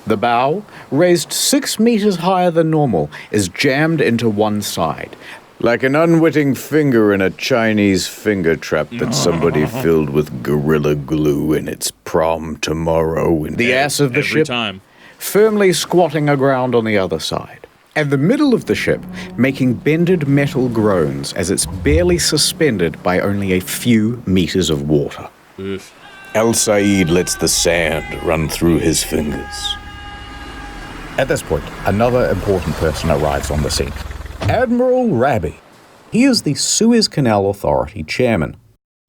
Speaker 2: The bow, raised 6 meters higher than normal, is jammed into one side, like an unwitting finger in a Chinese finger trap that somebody filled with Gorilla Glue in its prom tomorrow. And the ass of the ship firmly squatting aground on the other side. And the middle of the ship making bended metal groans as it's barely suspended by only a few meters of water.
Speaker 1: Oof.
Speaker 2: El Said lets the sand run through his fingers. At this point, another important person arrives on the scene. Admiral Rabi. He is the Suez Canal Authority chairman,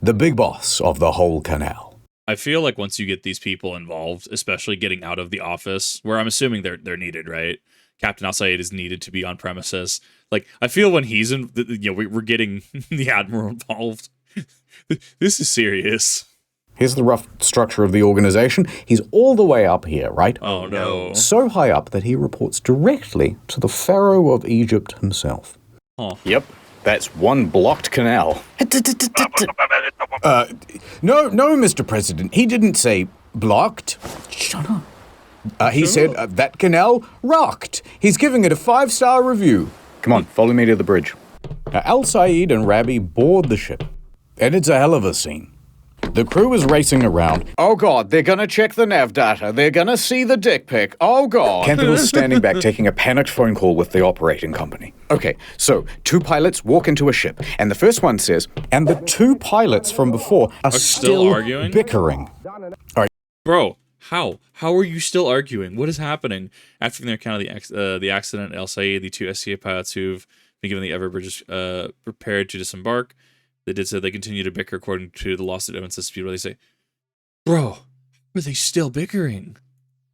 Speaker 2: the big boss of the whole canal.
Speaker 1: I feel like once you get these people involved, especially getting out of the office, where I'm assuming they're needed, right? Captain Al Sayed is needed to be on premises. Like, I feel when he's in, we're getting the Admiral involved. This is serious.
Speaker 2: Here's the rough structure of the organization. He's all the way up here, right?
Speaker 1: Oh, no.
Speaker 2: So high up that he reports directly to the Pharaoh of Egypt himself.
Speaker 1: Oh.
Speaker 2: Yep, that's one blocked canal. No, Mr. President, he didn't say blocked. Shut up. He said that canal rocked. He's giving it a 5-star review. Come on, follow me to the bridge. Now, Al Said and Rabi board the ship, And it's a hell of a scene. The crew is racing around. Oh god, they're gonna check the nav data. They're gonna see the dick pic. Oh god. Canterville's standing back taking a panicked phone call with the operating company. Okay, so 2 pilots walk into a ship, and the first one says, and the 2 pilots from before are still
Speaker 1: arguing?
Speaker 2: bickering.
Speaker 1: Bro, how? How are you still arguing? What is happening? After their account of the accident, El Sayed, the 2 SCA pilots who've been given the Everbridge prepared to disembark. They did so. They continue to bicker according to the lost evidence of speed, where they say, bro, are they still bickering?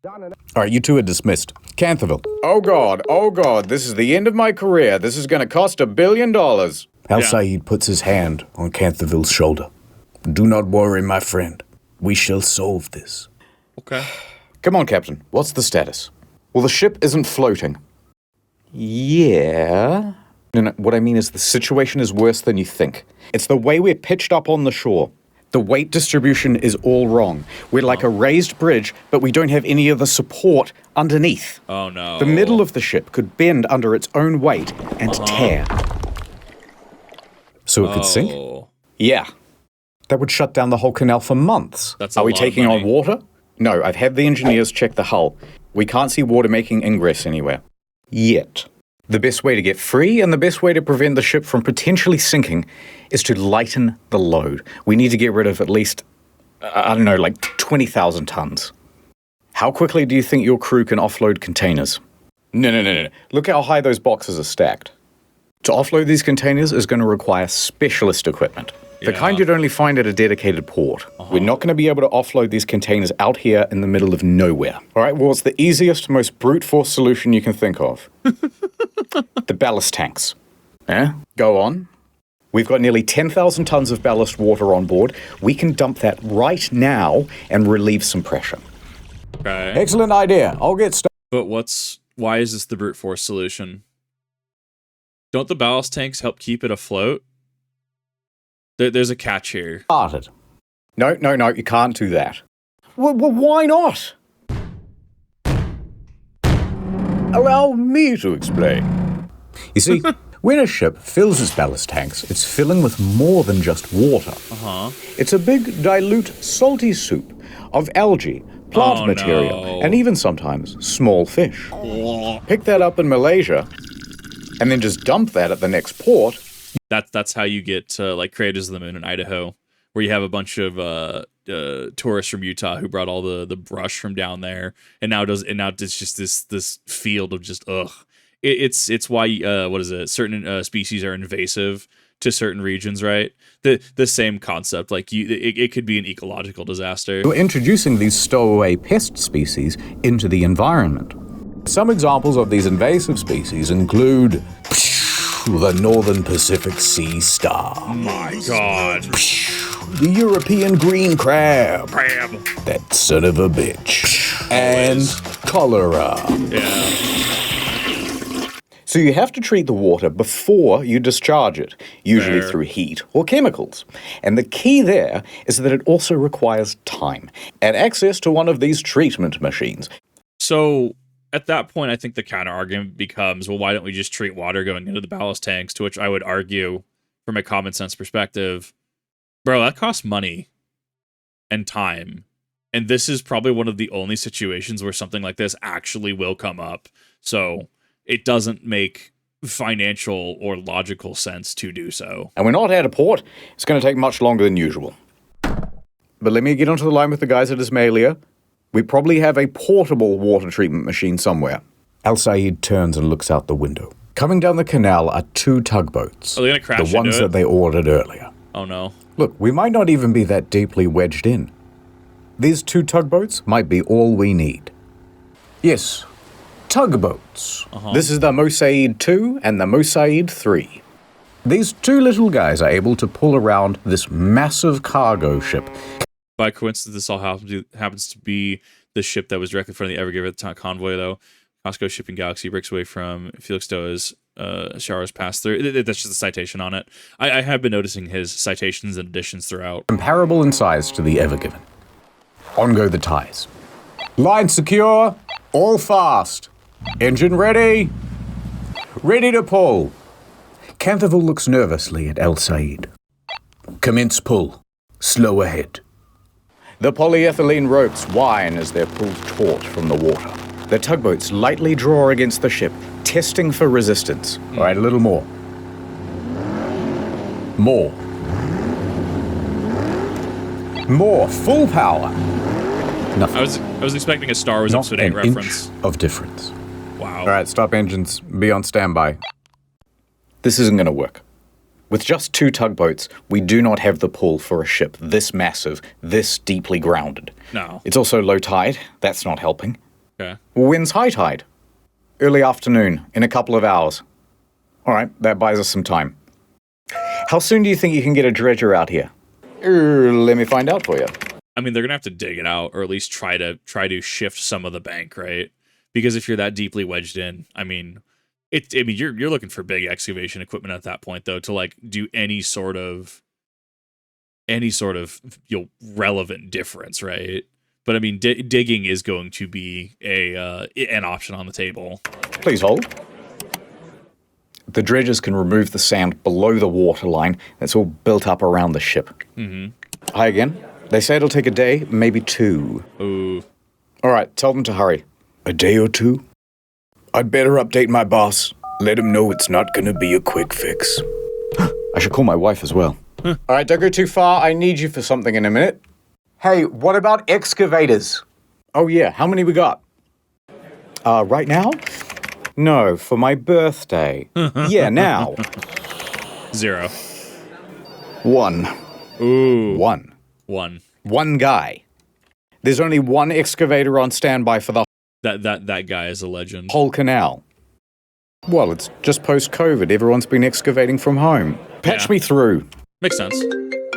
Speaker 2: Alright, you 2 are dismissed. Canterville. Oh god, this is the end of my career. This is gonna cost $1 billion. Al Sayed puts his hand on Canterville's shoulder. Do not worry, my friend. We shall solve this.
Speaker 1: Okay.
Speaker 2: Come on, Captain. What's the status? Well, the ship isn't floating. Yeah. No, what I mean is the situation is worse than you think. It's the way we're pitched up on the shore. The weight distribution is all wrong. We're like a raised bridge, but we don't have any of the support underneath.
Speaker 1: Oh no.
Speaker 2: The middle of the ship could bend under its own weight and tear. So it could sink? Yeah. That would shut down the whole canal for months. Are we taking on water? No, I've had the engineers check the hull. We can't see water making ingress anywhere. Yet. The best way to get free and the best way to prevent the ship from potentially sinking is to lighten the load. We need to get rid of at least, I don't know, like 20,000 tons. How quickly do you think your crew can offload containers? No. Look how high those boxes are stacked. To offload these containers is going to require specialist equipment. The kind you'd only find at a dedicated port. We're not going to be able to offload these containers out here in the middle of nowhere. All right, well, it's the easiest, most brute force solution you can think of. The ballast tanks. Go on. We've got nearly 10,000 tons of ballast water on board. We can dump that right now and relieve some pressure.
Speaker 1: Okay.
Speaker 2: Excellent idea. I'll get started.
Speaker 1: But why is this the brute force solution? Don't the ballast tanks help keep it afloat? There's a catch here.
Speaker 2: Started. No, you can't do that. Well, why not? Allow me to explain. You see, when a ship fills its ballast tanks, it's filling with more than just water. It's a big, dilute, salty soup of algae, plant material, and even sometimes small fish. Pick that up in Malaysia, and then just dump that at the next port.
Speaker 1: That's how you get like Creators of the Moon in Idaho, where you have a bunch of tourists from Utah who brought all the brush from down there, and now it's just this field of just ugh. It's why certain species are invasive to certain regions, right? The same concept, like it could be an ecological disaster.
Speaker 2: You're introducing these stowaway pest species into the environment. Some examples of these invasive species include the Northern Pacific Sea Star.
Speaker 1: Oh my god.
Speaker 2: The European green crab. That son of a bitch. And cholera.
Speaker 1: Yeah.
Speaker 2: So you have to treat the water before you discharge it, usually through heat or chemicals. And the key there is that it also requires time and access to one of these treatment machines.
Speaker 1: So at that point, I think the counter argument becomes, well, why don't we just treat water going into the ballast tanks? To which I would argue, from a common sense perspective, bro, that costs money and time. And this is probably one of the only situations where something like this actually will come up. So it doesn't make financial or logical sense to do so.
Speaker 2: And we're not at a port. It's going to take much longer than usual. But let me get onto the line with the guys at Ismailia. We probably have a portable water treatment machine somewhere. Al Sayed turns and looks out the window. Coming down the canal are 2 tugboats.
Speaker 1: Are they going to crash
Speaker 2: the ones
Speaker 1: into it?
Speaker 2: that they ordered earlier.
Speaker 1: Oh no.
Speaker 2: Look, we might not even be that deeply wedged in. These 2 tugboats might be all we need. Yes, tugboats. This is the Mosaid 2 and the Mosaid 3. These 2 little guys are able to pull around this massive cargo ship.
Speaker 1: By coincidence, this all happens to be the ship that was directly in front of the Evergiver at the convoy, though. Costco Shipping Galaxy breaks away from Felixstowe's showers pass through. That's just a citation on it. I have been noticing his citations and additions throughout.
Speaker 2: Comparable in size to the Evergiven. On go the ties. Line secure. All fast. Engine ready. Ready to pull. Canterville looks nervously at El Sayed.
Speaker 8: Commence pull. Slow ahead.
Speaker 2: The polyethylene ropes whine as they're pulled taut from the water. The tugboats lightly draw against the ship, testing for resistance. All right, a little more. More. More. Full power. Nothing.
Speaker 1: I was expecting a Star Wars
Speaker 2: Not
Speaker 1: Episode 8
Speaker 2: an
Speaker 1: reference.
Speaker 2: inch of difference.
Speaker 1: Wow.
Speaker 2: All right, stop engines. Be on standby. This isn't going to work. With just 2 tugboats, we do not have the pull for a ship this massive, this deeply grounded.
Speaker 1: No.
Speaker 2: It's also low tide. That's not helping.
Speaker 1: Okay.
Speaker 2: Wind's high tide. Early afternoon, in a couple of hours. All right, that buys us some time. How soon do you think you can get a dredger out here? Let me find out for you.
Speaker 1: I mean, they're gonna have to dig it out, or at least try to shift some of the bank, right? Because if you're that deeply wedged in, I mean, you're looking for big excavation equipment at that point, though, to like do any sort of relevant difference, right? But I mean, digging is going to be an option on the table.
Speaker 2: Please hold. The dredgers can remove the sand below the waterline that's all built up around the ship.
Speaker 1: Mm-hmm.
Speaker 2: Hi again. They say it'll take a day, maybe 2.
Speaker 1: Ooh.
Speaker 2: All right, tell them to hurry.
Speaker 8: A day or 2? I'd better update my boss. Let him know it's not gonna be a quick fix.
Speaker 2: I should call my wife as well. All right, don't go too far. I need you for something in a minute. Hey, what about excavators? Oh yeah, how many we got? Right now? No, for my birthday. Yeah, now.
Speaker 1: 0.
Speaker 2: 1.
Speaker 1: Ooh.
Speaker 2: 1.
Speaker 1: 1.
Speaker 2: One guy. There's only 1 excavator on standby for the
Speaker 1: That guy is a legend.
Speaker 2: whole canal. Well, it's just post-COVID. Everyone's been excavating from home. Patch me through.
Speaker 1: Makes sense.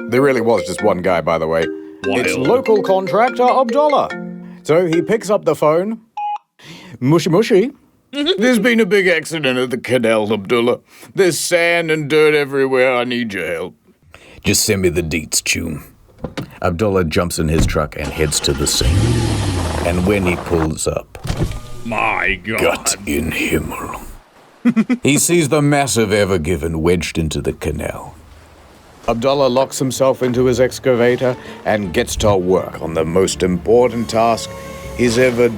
Speaker 2: There really was just one guy, by the way.
Speaker 1: Wild.
Speaker 2: It's local contractor Abdullah. So he picks up the phone. Mushy mushy. There's been a big accident at the canal, Abdullah. There's sand and dirt everywhere. I need your help.
Speaker 8: Just send me the deets, Chum. Abdullah jumps in his truck and heads to the scene. And when he pulls up,
Speaker 1: My God.
Speaker 8: Gott in Himmel. He sees the massive Ever Given wedged into the canal.
Speaker 2: Abdullah locks himself into his excavator and gets to work on the most important task he's ever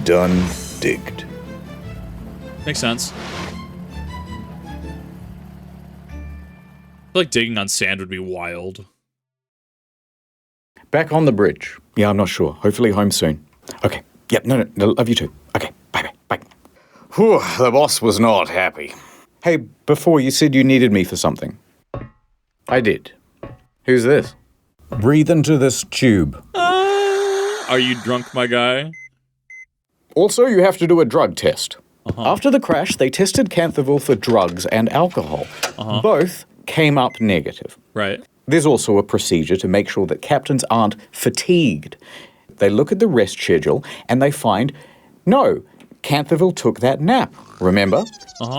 Speaker 2: done digged.
Speaker 1: Makes sense. I feel like digging on sand would be wild.
Speaker 2: Back on the bridge. Yeah, I'm not sure. Hopefully home soon. Okay. Yep, no, love you too. Okay, bye. Whew, the boss was not happy. Hey, before you said you needed me for something. I did. Who's this?
Speaker 8: Breathe into this tube.
Speaker 1: Are you drunk, my guy?
Speaker 2: Also, you have to do a drug test. After the crash, they tested Canthaville for drugs and alcohol. Both came up negative.
Speaker 1: Right.
Speaker 2: There's also a procedure to make sure that captains aren't fatigued. They look at the rest schedule and they find, no, Canthaville took that nap, remember?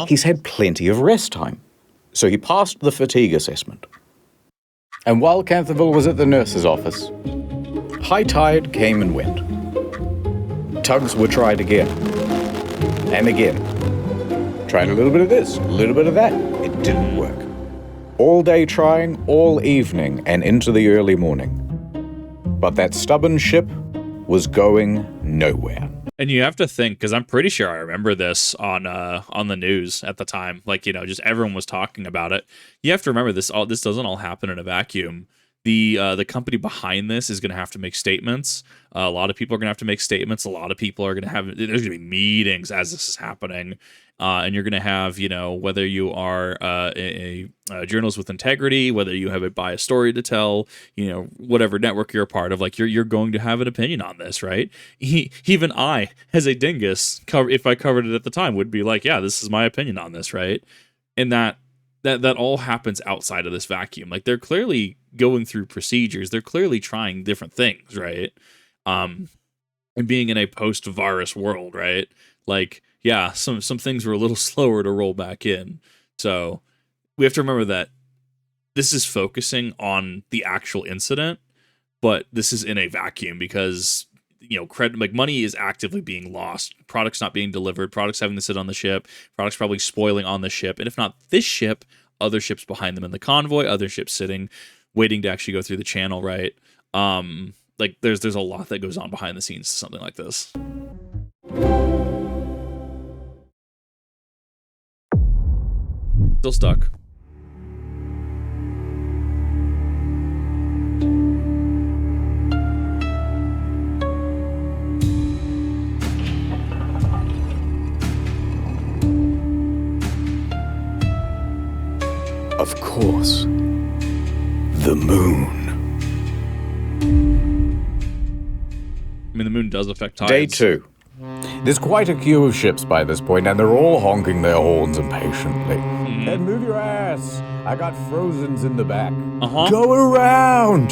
Speaker 2: He's had plenty of rest time. So he passed the fatigue assessment. And while Canthaville was at the nurse's office, high tide came and went. Tugs were tried again. And again. Tried a little bit of this, a little bit of that. It didn't work. All day trying, all evening, and into the early morning. But that stubborn ship was going nowhere.
Speaker 1: And you have to think, because I'm pretty sure I remember this on the news at the time. Like, you know, just everyone was talking about it. You have to remember this doesn't all happen in a vacuum. The company behind this is going to have to make statements. A lot of people are going to have to make statements. A lot of people are going to have, there's going to be meetings as this is happening. And you're going to have, you know, whether you are a journalist with integrity, whether you have a biased story to tell, you know, whatever network you're a part of, like you're going to have an opinion on this, right? Even I, as a dingus, if I covered it at the time, would be like, yeah, this is my opinion on this, right? And that all happens outside of this vacuum. Like they're clearly going through procedures. They're clearly trying different things, right? And being in a post-virus world, right? Like, yeah, some things were a little slower to roll back in. So we have to remember that this is focusing on the actual incident, but this is in a vacuum because, you know, like money is actively being lost. Products not being delivered. Products having to sit on the ship. Products probably spoiling on the ship. And if not this ship, other ships behind them in the convoy, other ships sitting waiting to actually go through the channel, right? Like there's a lot that goes on behind the scenes to something like this. Still stuck.
Speaker 2: Of course, the moon.
Speaker 1: I mean, the moon does affect tides.
Speaker 2: Day 2. There's quite a queue of ships by this point, and they're all honking their horns impatiently. Hey, move your ass! I got Frozens in the back. Go around!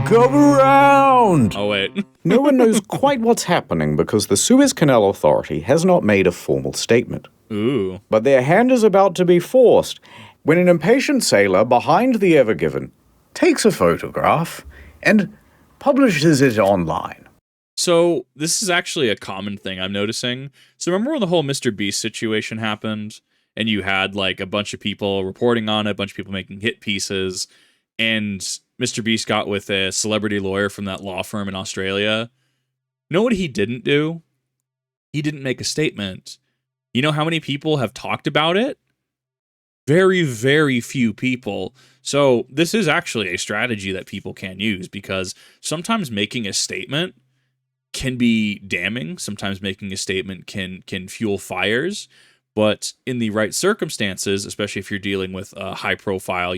Speaker 2: Go around!
Speaker 1: Oh, wait.
Speaker 2: No one knows quite what's happening because the Suez Canal Authority has not made a formal statement.
Speaker 1: Ooh.
Speaker 2: But their hand is about to be forced when an impatient sailor behind the Ever Given takes a photograph and publishes it online.
Speaker 1: So this is actually a common thing I'm noticing. So remember when the whole Mr. Beast situation happened and you had like a bunch of people reporting on it, a bunch of people making hit pieces, and Mr. Beast got with a celebrity lawyer from that law firm in Australia? You know what he didn't do? He didn't make a statement. You know how many people have talked about it? Very, very few people. So this is actually a strategy that people can use, because sometimes making a statement can be damning. Sometimes making a statement can fuel fires, but in the right circumstances, especially if you're dealing with a high profile,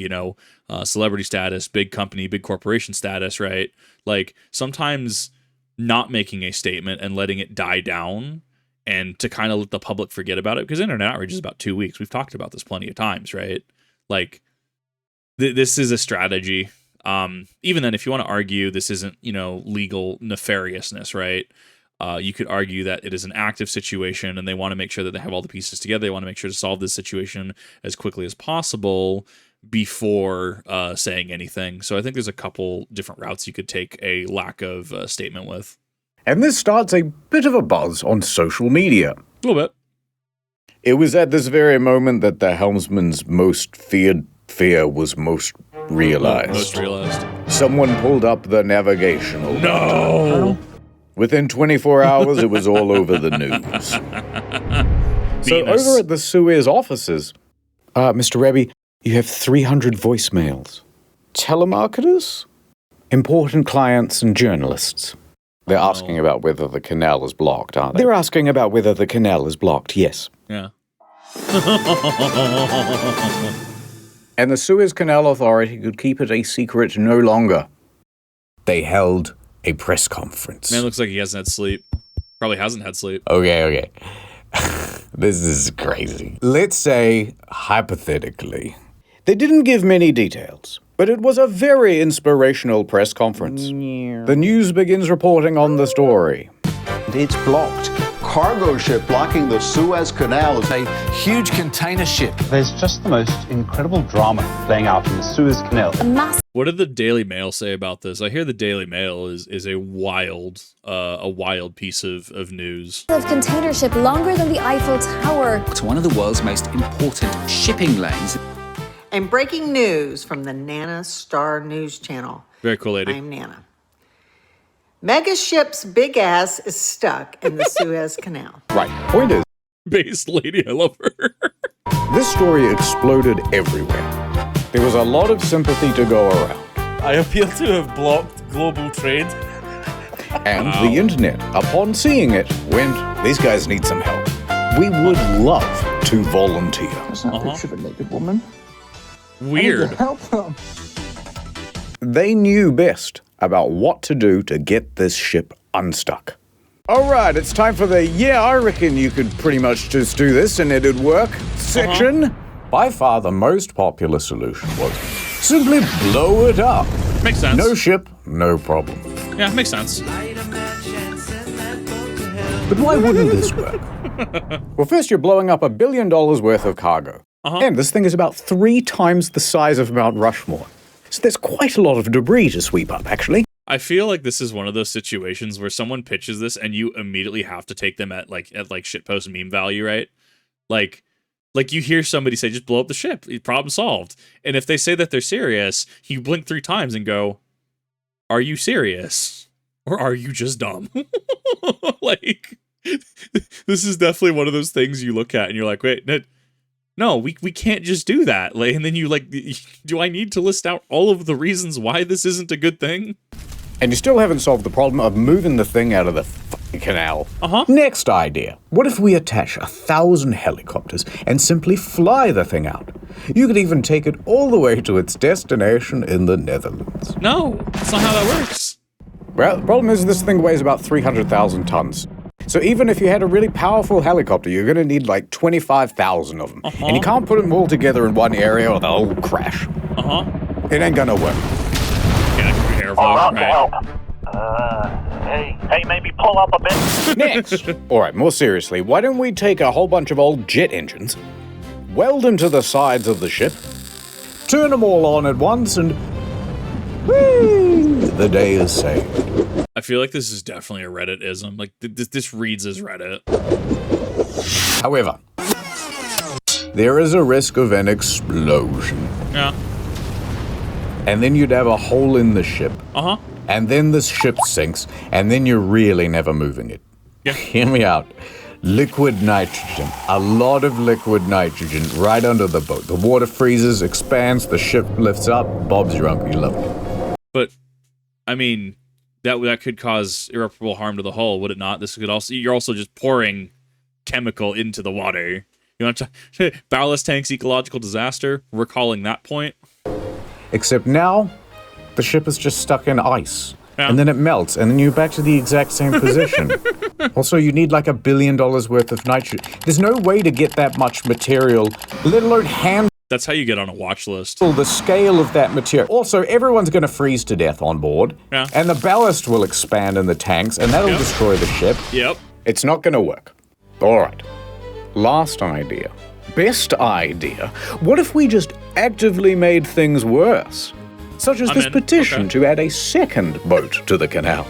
Speaker 1: celebrity status, big company, big corporation status, right? Like sometimes not making a statement and letting it die down and to kind of let the public forget about it, because internet outrage is about 2 weeks. We've talked about this plenty of times, right? Like this is a strategy. Even then, if you want to argue this isn't, legal nefariousness, right? You could argue that it is an active situation and they want to make sure that they have all the pieces together. They want to make sure to solve this situation as quickly as possible before saying anything. So I think there's a couple different routes you could take a lack of statement with.
Speaker 2: And this starts a bit of a buzz on social media.
Speaker 1: A little bit.
Speaker 2: It was at this very moment that the helmsman's most feared fear was most realized.
Speaker 1: Most realized.
Speaker 2: Someone pulled up the navigational
Speaker 1: No!
Speaker 2: button. Within 24 hours, it was all over the news. So over at the Suez offices, Mr. Rebbe, you have 300 voicemails. Telemarketers? Important clients and journalists. They're asking about whether the canal is blocked, aren't they? They're asking about whether the canal is blocked, yes.
Speaker 1: Yeah.
Speaker 2: And the Suez Canal Authority could keep it a secret no longer.
Speaker 8: They held a press conference.
Speaker 1: Man looks like he hasn't had sleep. Probably hasn't had sleep.
Speaker 8: Okay. This is crazy.
Speaker 2: Let's say, hypothetically, they didn't give many details, but it was a very inspirational press conference. The news begins reporting on the story.
Speaker 12: It's blocked. Cargo ship blocking the Suez Canal is
Speaker 13: a huge container ship.
Speaker 14: There's just the most incredible drama playing out in the Suez Canal.
Speaker 1: What did the Daily Mail say about this? I hear the Daily Mail is a wild piece of news.
Speaker 15: Of container ship longer than the Eiffel Tower.
Speaker 13: It's one of the world's most important shipping lanes.
Speaker 16: And breaking news from the Nana Star News Channel.
Speaker 1: Very cool lady.
Speaker 16: I'm Nana. Mega ship's big ass is stuck in the Suez Canal.
Speaker 2: Right. Point is,
Speaker 1: based lady, I love her.
Speaker 2: This story exploded everywhere. There was a lot of sympathy to go around.
Speaker 17: I appear to have blocked global trade.
Speaker 2: And the internet, upon seeing it, went, these guys need some help. We would love to volunteer.
Speaker 12: That's not a picture of a naked woman.
Speaker 1: Weird.
Speaker 12: I need to help them.
Speaker 2: They knew best about what to do to get this ship unstuck. All right, it's time for the I reckon you could pretty much just do this and it'd work section. By far the most popular solution was simply blow it up.
Speaker 1: Makes sense.
Speaker 2: No ship, no problem.
Speaker 1: Yeah, makes sense.
Speaker 2: But why wouldn't this work? Well, first you're blowing up $1 billion worth of cargo. And this thing is about 3 times the size of Mount Rushmore. So there's quite a lot of debris to sweep up, actually.
Speaker 1: I feel like this is one of those situations where someone pitches this and you immediately have to take them at shitpost meme value, right? Like, Like, you hear somebody say, just blow up the ship, problem solved. And if they say that they're serious, you blink 3 times and go, are you serious? Or are you just dumb? Like, this is definitely one of those things you look at and you're like, wait, no, we can't just do that. Like, and then you like, do I need to list out all of the reasons why this isn't a good thing?
Speaker 2: And you still haven't solved the problem of moving the thing out of the fucking canal. Next idea. What if we attach 1,000 helicopters and simply fly the thing out? You could even take it all the way to its destination in the Netherlands.
Speaker 1: No, that's not how that works.
Speaker 2: Well, the problem is this thing weighs about 300,000 tons. So even if you had a really powerful helicopter, you're going to need like 25,000 of them. And you can't put them all together in one area or they'll all crash. It ain't gonna work.
Speaker 18: Hey, maybe pull up a bit.
Speaker 2: Next. Alright, more seriously, why don't we take a whole bunch of old jet engines, weld them to the sides of the ship, turn them all on at once, and whee, the day is saved.
Speaker 1: I feel like this is definitely a Reddit-ism. Like, this reads as Reddit.
Speaker 2: However, there is a risk of an explosion.
Speaker 1: Yeah.
Speaker 2: And then you'd have a hole in the ship. And then the ship sinks, and then you're really never moving it.
Speaker 1: Yeah.
Speaker 2: Hear me out. Liquid nitrogen. A lot of liquid nitrogen right under the boat. The water freezes, expands, the ship lifts up. Bob's your uncle, you love it.
Speaker 1: But, I mean, that could cause irreparable harm to the hull, would it not? This could also, you're also just pouring chemical into the water. You want to ballast tanks, ecological disaster? We're calling that point.
Speaker 2: Except now, the ship is just stuck in ice.
Speaker 1: Yeah.
Speaker 2: And then it melts, and then you're back to the exact same position. Also, you need like $1 billion worth of nitrogen. There's no way to get that much material, let alone handle.
Speaker 1: That's how you get on a watch list.
Speaker 2: The scale of that material. Also, everyone's going to freeze to death on board.
Speaker 1: Yeah.
Speaker 2: And the ballast will expand in the tanks, and that'll destroy the ship.
Speaker 1: Yep.
Speaker 2: It's not going to work. All right. Last idea. Best idea. What if we just actively made things worse? Such as this petition to add a second boat to the canal.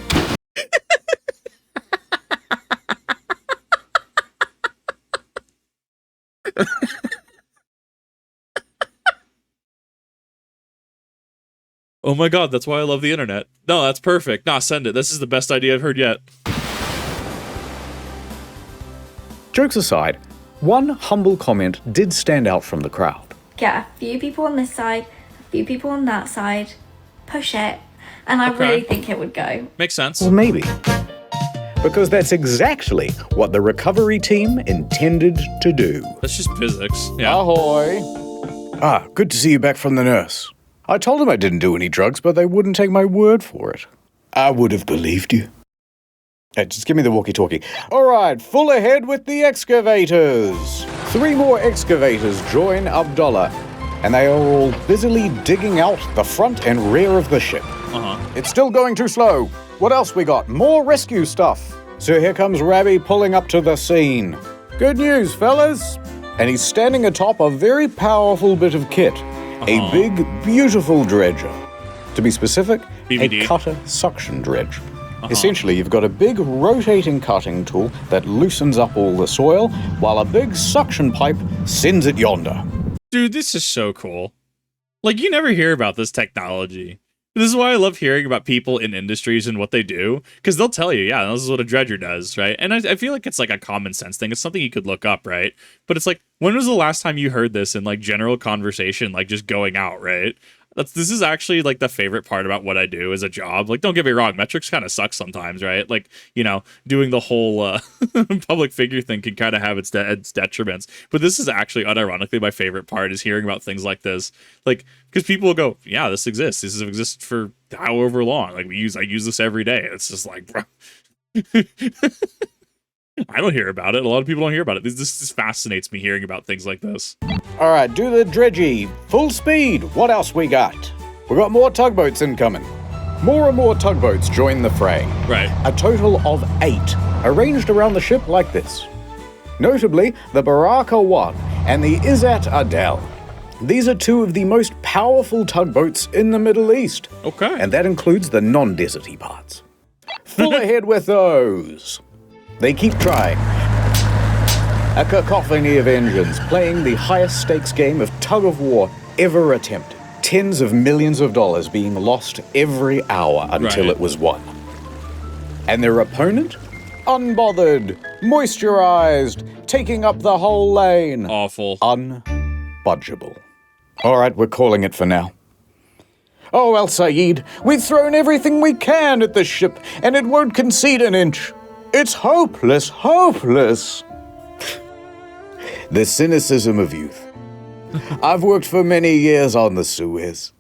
Speaker 1: Oh my god, that's why I love the internet. No, that's perfect. Nah, send it. This is the best idea I've heard yet.
Speaker 2: Jokes aside, one humble comment did stand out from the crowd.
Speaker 19: Get a few people on this side, a few people on that side, push it, and I really think it would go.
Speaker 1: Makes sense.
Speaker 2: Well, maybe. Because that's exactly what the recovery team intended to do.
Speaker 1: That's just physics. Yeah.
Speaker 2: Ahoy! Ah, good to see you back from the nurse. I told them I didn't do any drugs, but they wouldn't take my word for it. I would have believed you. Just give me the walkie-talkie. All right, full ahead with the excavators. 3 more excavators join Abdullah, and they are all busily digging out the front and rear of the ship. It's still going too slow. What else we got? More rescue stuff. So here comes Rabbi pulling up to the scene. Good news, fellas. And he's standing atop a very powerful bit of kit. A big, beautiful dredger. To be specific,
Speaker 1: BBD.
Speaker 2: A cutter suction dredge. Essentially, you've got a big rotating cutting tool that loosens up all the soil, while a big suction pipe sends it yonder.
Speaker 1: Dude, this is so cool. Like, you never hear about this technology. This is why I love hearing about people in industries and what they do, because they'll tell you, yeah, this is what a dredger does, right? And I feel like it's like a common sense thing. It's something you could look up, right? But it's like, when was the last time you heard this in like general conversation, like just going out, right? This is actually like the favorite part about what I do as a job. Like, don't get me wrong, metrics kind of suck sometimes, right? Like, you know, doing the whole public figure thing can kind of have its detriments. But this is actually unironically my favorite part, is hearing about things like this. Like, because people will go, yeah, this exists. This has existed for however long. Like, I use this every day. It's just like, bro. I don't hear about it. A lot of people don't hear about it. This just fascinates me, hearing about things like this.
Speaker 2: All right, do the dredgy. Full speed. What else we got? We got more tugboats incoming. More and more tugboats join the fray.
Speaker 1: Right.
Speaker 2: A total of 8, arranged around the ship like this. Notably, the Baraka 1 and the Izzat Adel. These are 2 of the most powerful tugboats in the Middle East.
Speaker 1: Okay.
Speaker 2: And that includes the non-deserty parts. Full ahead with those. They keep trying. A cacophony of engines playing the highest stakes game of tug-of-war ever attempted. Tens of millions of dollars being lost every hour until it was won. And their opponent? Unbothered, moisturized, taking up the whole lane.
Speaker 1: Awful.
Speaker 2: Unbudgeable. All right, we're calling it for now. Oh, El Said, we've thrown everything we can at the ship, and it won't concede an inch. It's hopeless, hopeless. The cynicism of youth. I've worked for many years on the Suez.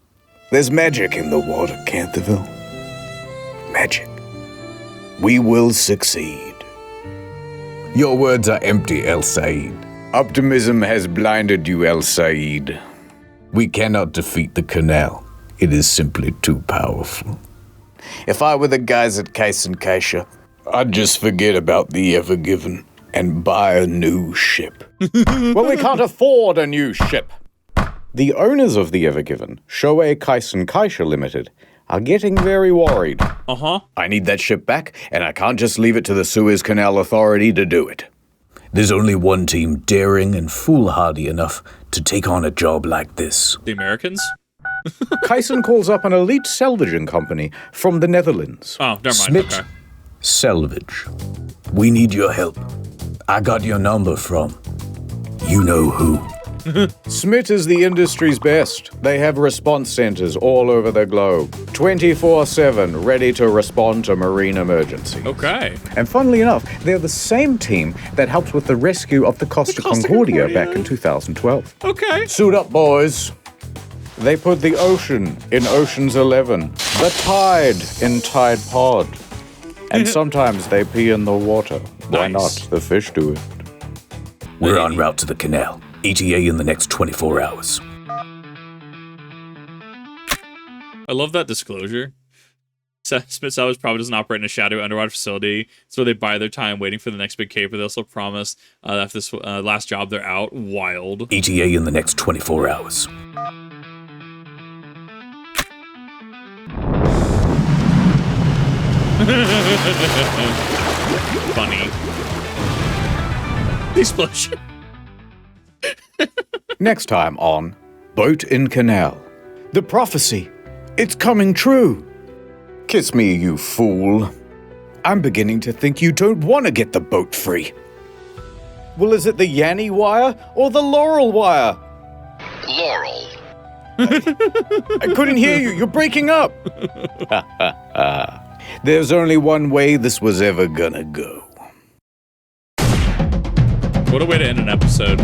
Speaker 2: There's magic in the water, Canterville. Magic. We will succeed.
Speaker 8: Your words are empty, El Said.
Speaker 2: Optimism has blinded you, El Said.
Speaker 8: We cannot defeat the canal. It is simply too powerful.
Speaker 2: If I were the guys at Case and Kaisha, I'd just forget about the Ever Given and buy a new ship. Well, we can't afford a new ship. The owners of the Ever Given, Shoei Kaisen Kaisha Limited, are getting very worried. I need that ship back, and I can't just leave it to the Suez Canal Authority to do it.
Speaker 8: There's only one team daring and foolhardy enough to take on a job like this.
Speaker 1: The Americans?
Speaker 2: Kaisen calls up an elite salvaging company from the Netherlands.
Speaker 1: Oh, never mind.
Speaker 8: Smith
Speaker 1: Okay.
Speaker 8: Salvage. We need your help. I got your number from you know who.
Speaker 2: Smith is the industry's best. They have response centers all over the globe, 24/7, ready to respond to marine emergencies.
Speaker 1: Okay.
Speaker 2: And funnily enough, they're the same team that helped with the rescue of the Costa Concordia back in 2012.
Speaker 1: Okay.
Speaker 2: Suit up, boys. They put the ocean in Ocean's 11, the tide in Tide Pod. And sometimes they pee in the water. Why not? The fish do it.
Speaker 8: We're en route to the canal. ETA in the next 24 hours.
Speaker 1: I love that disclosure. Smith Salvage probably doesn't operate in a shadowy underwater facility, so they buy their time waiting for the next big caper. They also promise that if this last job they're out. Wild.
Speaker 8: ETA in the next 24 hours.
Speaker 1: Funny. The explosion.
Speaker 2: Next time on Boat in Canal. The prophecy. It's coming true. Kiss me, you fool. I'm beginning to think you don't want to get the boat free. Well, is it the Yanny wire or the Laurel wire?
Speaker 20: Laurel.
Speaker 2: I couldn't hear you. You're breaking up. There's only one way this was ever gonna go.
Speaker 1: What a way to end an episode.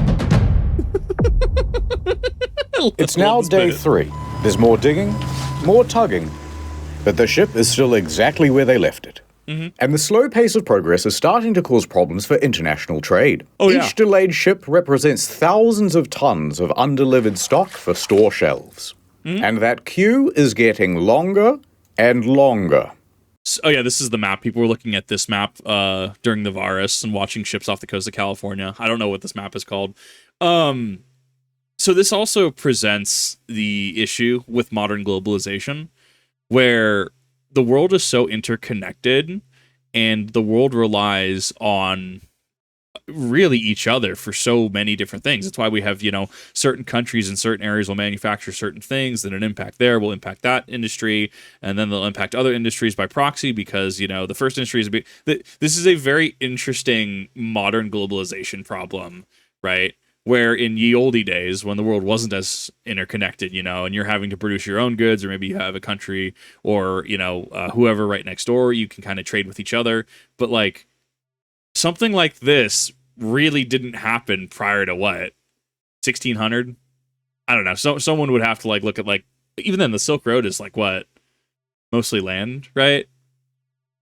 Speaker 2: It's now day 3. There's more digging, more tugging, but the ship is still exactly where they left it. And the slow pace of progress is starting to cause problems for international trade. Each delayed ship represents thousands of tons of undelivered stock for store shelves. And that queue is getting longer and longer.
Speaker 1: Oh yeah, this is the map. People were looking at this map during the virus and watching ships off the coast of California. I don't know what this map is called. So this also presents the issue with modern globalization, where the world is so interconnected and the world relies on really each other for so many different things. That's why we have, certain countries in certain areas will manufacture certain things, then an impact there will impact that industry, and then they'll impact other industries by proxy because, the first industry is this is a very interesting modern globalization problem, right? Where in ye olde days, when the world wasn't as interconnected, and you're having to produce your own goods, or maybe you have a country or, whoever right next door, you can kind of trade with each other. But like something like this really didn't happen prior to what? 1600? I don't know. So someone would have to look at even then the Silk Road is what? Mostly land, right?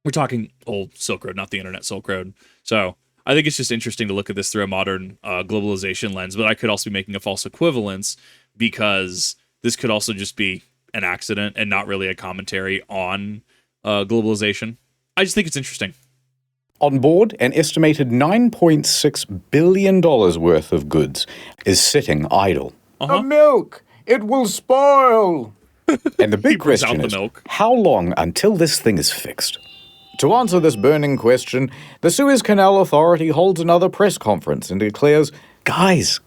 Speaker 1: We're talking old Silk Road, not the internet Silk Road. So I think it's just interesting to look at this through a modern globalization lens, but I could also be making a false equivalence because this could also just be an accident and not really a commentary on globalization. I just think it's interesting.
Speaker 2: On board, an estimated $9.6 billion worth of goods is sitting idle. The milk! It will spoil! And the big question is, how long until this thing is fixed? To answer this burning question, the Suez Canal Authority holds another press conference and declares, Guys,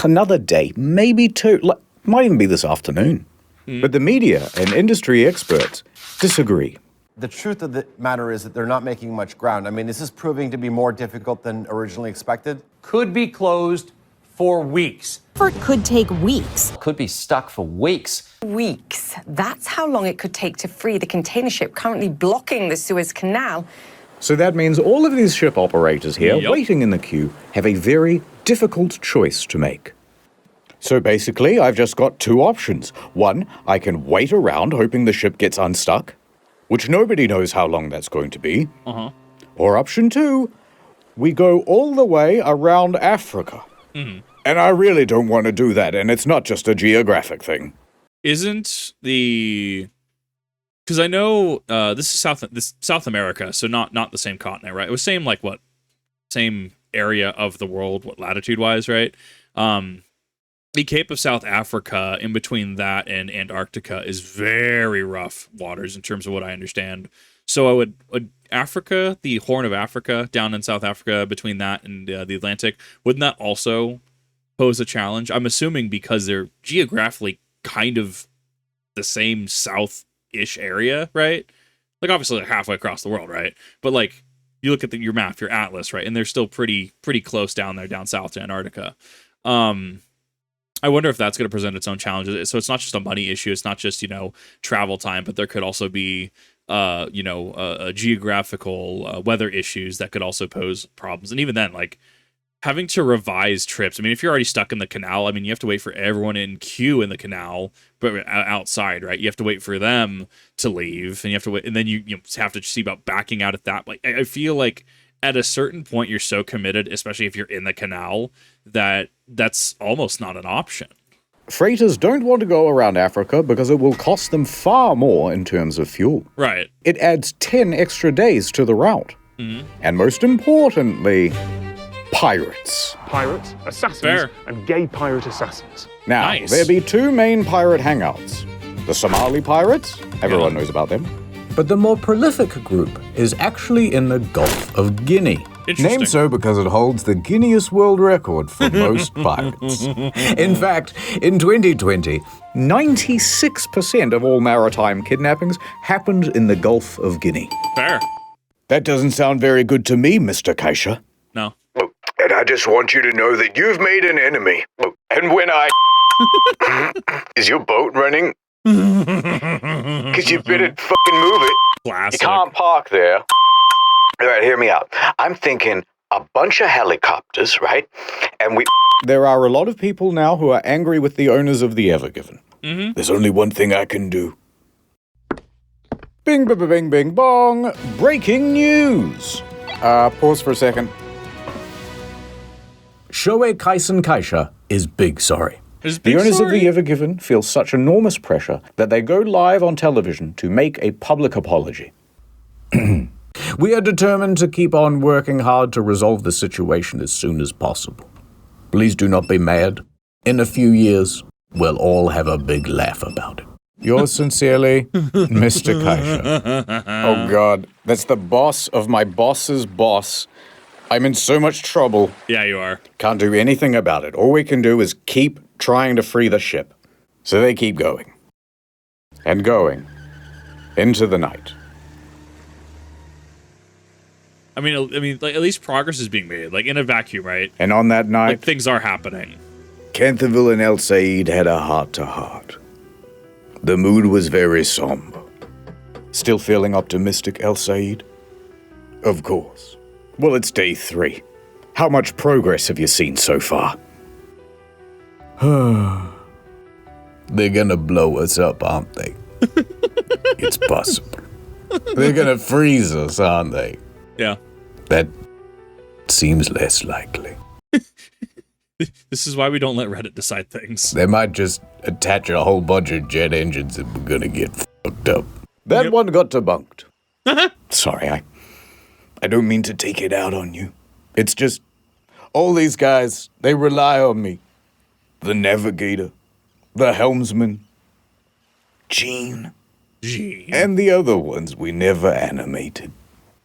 Speaker 2: another day, maybe two, might even be this afternoon. But the media and industry experts disagree.
Speaker 21: The truth of the matter is that they're not making much ground. I mean, this is proving to be more difficult than originally expected.
Speaker 22: Could be closed for weeks.
Speaker 23: Could take weeks.
Speaker 22: Could be stuck for weeks.
Speaker 24: Weeks. That's how long it could take to free the container ship currently blocking the Suez Canal.
Speaker 2: So that means all of these ship operators here, waiting in the queue, have a very difficult choice to make. So basically, I've just got two options. One, I can wait around hoping the ship gets unstuck, which nobody knows how long that's going to be. Or option two, we go all the way around Africa. And I really don't want to do that, and it's not just a geographic thing.
Speaker 1: Isn't the... Because I know this is South America, so not the same continent, right? It was same area of the world, latitude-wise, right? The Cape of South Africa, in between that and Antarctica, is very rough waters in terms of what I understand. So would Africa, the Horn of Africa, down in South Africa, between that and the Atlantic, wouldn't that also pose a challenge? I'm assuming because they're geographically kind of the same south-ish area, right? Like, obviously, they're halfway across the world, right? But, like, you look at your map, your atlas, right? And they're still pretty close down there, down south to Antarctica. I wonder if that's going to present its own challenges. So it's not just a money issue. It's not just, travel time, but there could also be, geographical weather issues that could also pose problems. And even then, like, having to revise trips. I mean, if you're already stuck in the canal, I mean, you have to wait for everyone in queue in the canal, but outside, right? You have to wait for them to leave, and you have to wait, and then you have to see about backing out at that. Like, I feel like at a certain point, you're so committed, especially if you're in the canal, that's almost not an option.
Speaker 2: Freighters don't want to go around Africa because it will cost them far more in terms of fuel.
Speaker 1: Right.
Speaker 2: It adds 10 extra days to the route. And most importantly, pirates.
Speaker 25: Pirates, assassins,
Speaker 1: Fair.
Speaker 25: and gay pirate assassins.
Speaker 2: Now, there be two main pirate hangouts. The Somali pirates, everyone knows about them. But the more prolific group is actually in the Gulf of Guinea. Named so because it holds the Guinness World Record for most pirates. In fact, in 2020, 96% of all maritime kidnappings happened in the Gulf of Guinea.
Speaker 1: Fair.
Speaker 2: That doesn't sound very good to me, Mr. Kaisha.
Speaker 1: No.
Speaker 2: And I just want you to know that you've made an enemy. And when I... Is your boat running? Because you better fucking move it.
Speaker 1: Classic.
Speaker 2: You can't park there. All right, hear me out. I'm thinking a bunch of helicopters, right? And There are a lot of people now who are angry with the owners of the Ever Given. There's only one thing I can do. Bing, bing, bing, bing, bong. Breaking news. Pause for a second. Shoei Kaisen Kaisha is big sorry. The owners of the Ever Given feel such enormous pressure that they go live on television to make a public apology. We are determined to keep on working hard to resolve the situation as soon as possible. Please do not be mad. In a few years, we'll all have a big laugh about it. Yours sincerely, Mr. Kaisha. Oh God, that's the boss of my boss's boss. I'm in so much trouble.
Speaker 1: Yeah, you are.
Speaker 2: Can't do anything about it. All we can do is keep trying to free the ship. So they keep going. And going. Into the night.
Speaker 1: I mean, like, at least progress is being made, like, in a vacuum, right?
Speaker 2: And on that night,
Speaker 1: like, things are happening.
Speaker 2: Canterville and El Said had a heart-to-heart. The mood was very somber. Still feeling optimistic, El Said? Of course. Well, it's day 3. How much progress have you seen so far? They're gonna blow us up, aren't they? It's possible. They're gonna freeze us, aren't they?
Speaker 1: Yeah.
Speaker 2: That seems less likely.
Speaker 1: This is why we don't let Reddit decide things.
Speaker 2: They might just attach a whole bunch of jet engines and we're gonna get fucked up. That one got debunked. Sorry, I don't mean to take it out on you. It's just, all these guys, they rely on me. The navigator, the helmsman, Gene,
Speaker 1: Gee.
Speaker 2: And the other ones we never animated.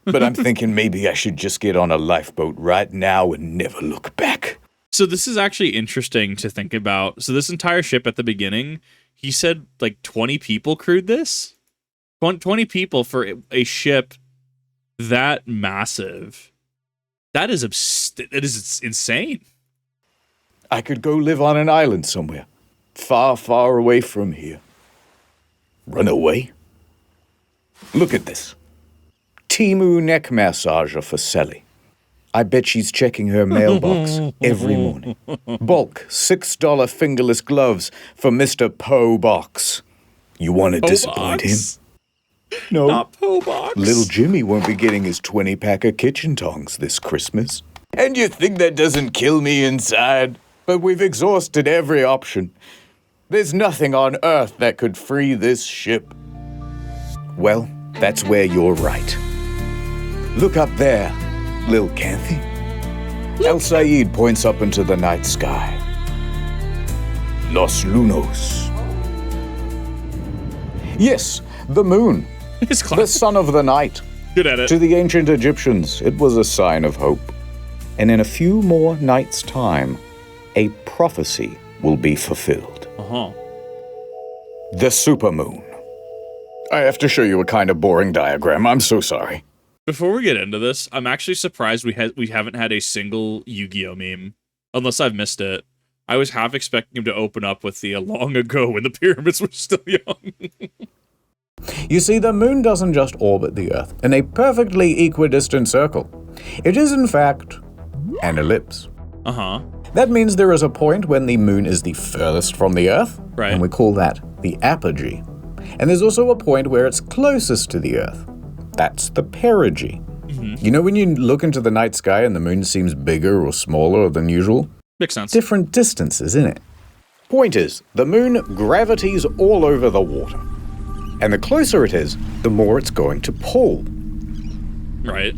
Speaker 2: But I'm thinking maybe I should just get on a lifeboat right now and never look back.
Speaker 1: So this is actually interesting to think about. So this entire ship at the beginning, he said like 20 people crewed this? 20 people for a ship that massive. That is insane.
Speaker 2: I could go live on an island somewhere. Far, far away from here. Run away? Look at this. Timu neck massager for Sally. I bet she's checking her mailbox every morning. Bulk $6 fingerless gloves for Mr. Poe Box. You want to disappoint him? No.
Speaker 1: Not Poe Box.
Speaker 2: Little Jimmy won't be getting his 20-pack of kitchen tongs this Christmas. And you think that doesn't kill me inside? But we've exhausted every option. There's nothing on Earth that could free this ship. Well, that's where you're right. Look up there, Lil Canthy. El Said points up into the night sky. Los Lunos. Yes, the moon. The son of the night.
Speaker 1: Good at it.
Speaker 2: To the ancient Egyptians, it was a sign of hope. And in a few more nights' time, a prophecy will be fulfilled. The supermoon. I have to show you a kind of boring diagram. I'm so sorry.
Speaker 1: Before we get into this, I'm actually surprised we haven't had a single Yu-Gi-Oh meme, unless I've missed it. I was half expecting him to open up with the long ago when the pyramids were still young.
Speaker 2: You see, the moon doesn't just orbit the Earth in a perfectly equidistant circle. It is, in fact, an ellipse. That means there is a point when the moon is the furthest from the Earth, and we call that the apogee. And there's also a point where it's closest to the Earth. That's the perigee. You know when you look into the night sky and the moon seems bigger or smaller than usual?
Speaker 1: Makes sense.
Speaker 2: Different distances, innit? Point is, the moon gravities all over the water. And the closer it is, the more it's going to pull.
Speaker 1: Right.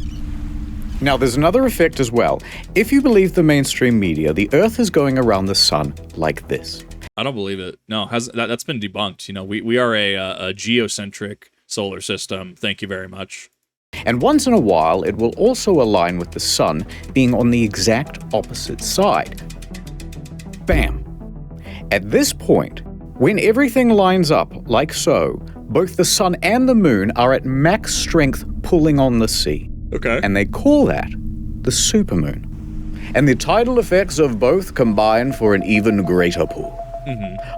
Speaker 2: Now, there's another effect as well. If you believe the mainstream media, the Earth is going around the sun like this.
Speaker 1: I don't believe it. No, that's been debunked. You know, we are a geocentric solar system. Thank you very much.
Speaker 2: And once in a while, it will also align with the sun being on the exact opposite side. Bam! At this point, when everything lines up like so, both the sun and the moon are at max strength pulling on the sea.
Speaker 1: Okay.
Speaker 2: And they call that the supermoon. And the tidal effects of both combine for an even greater pull.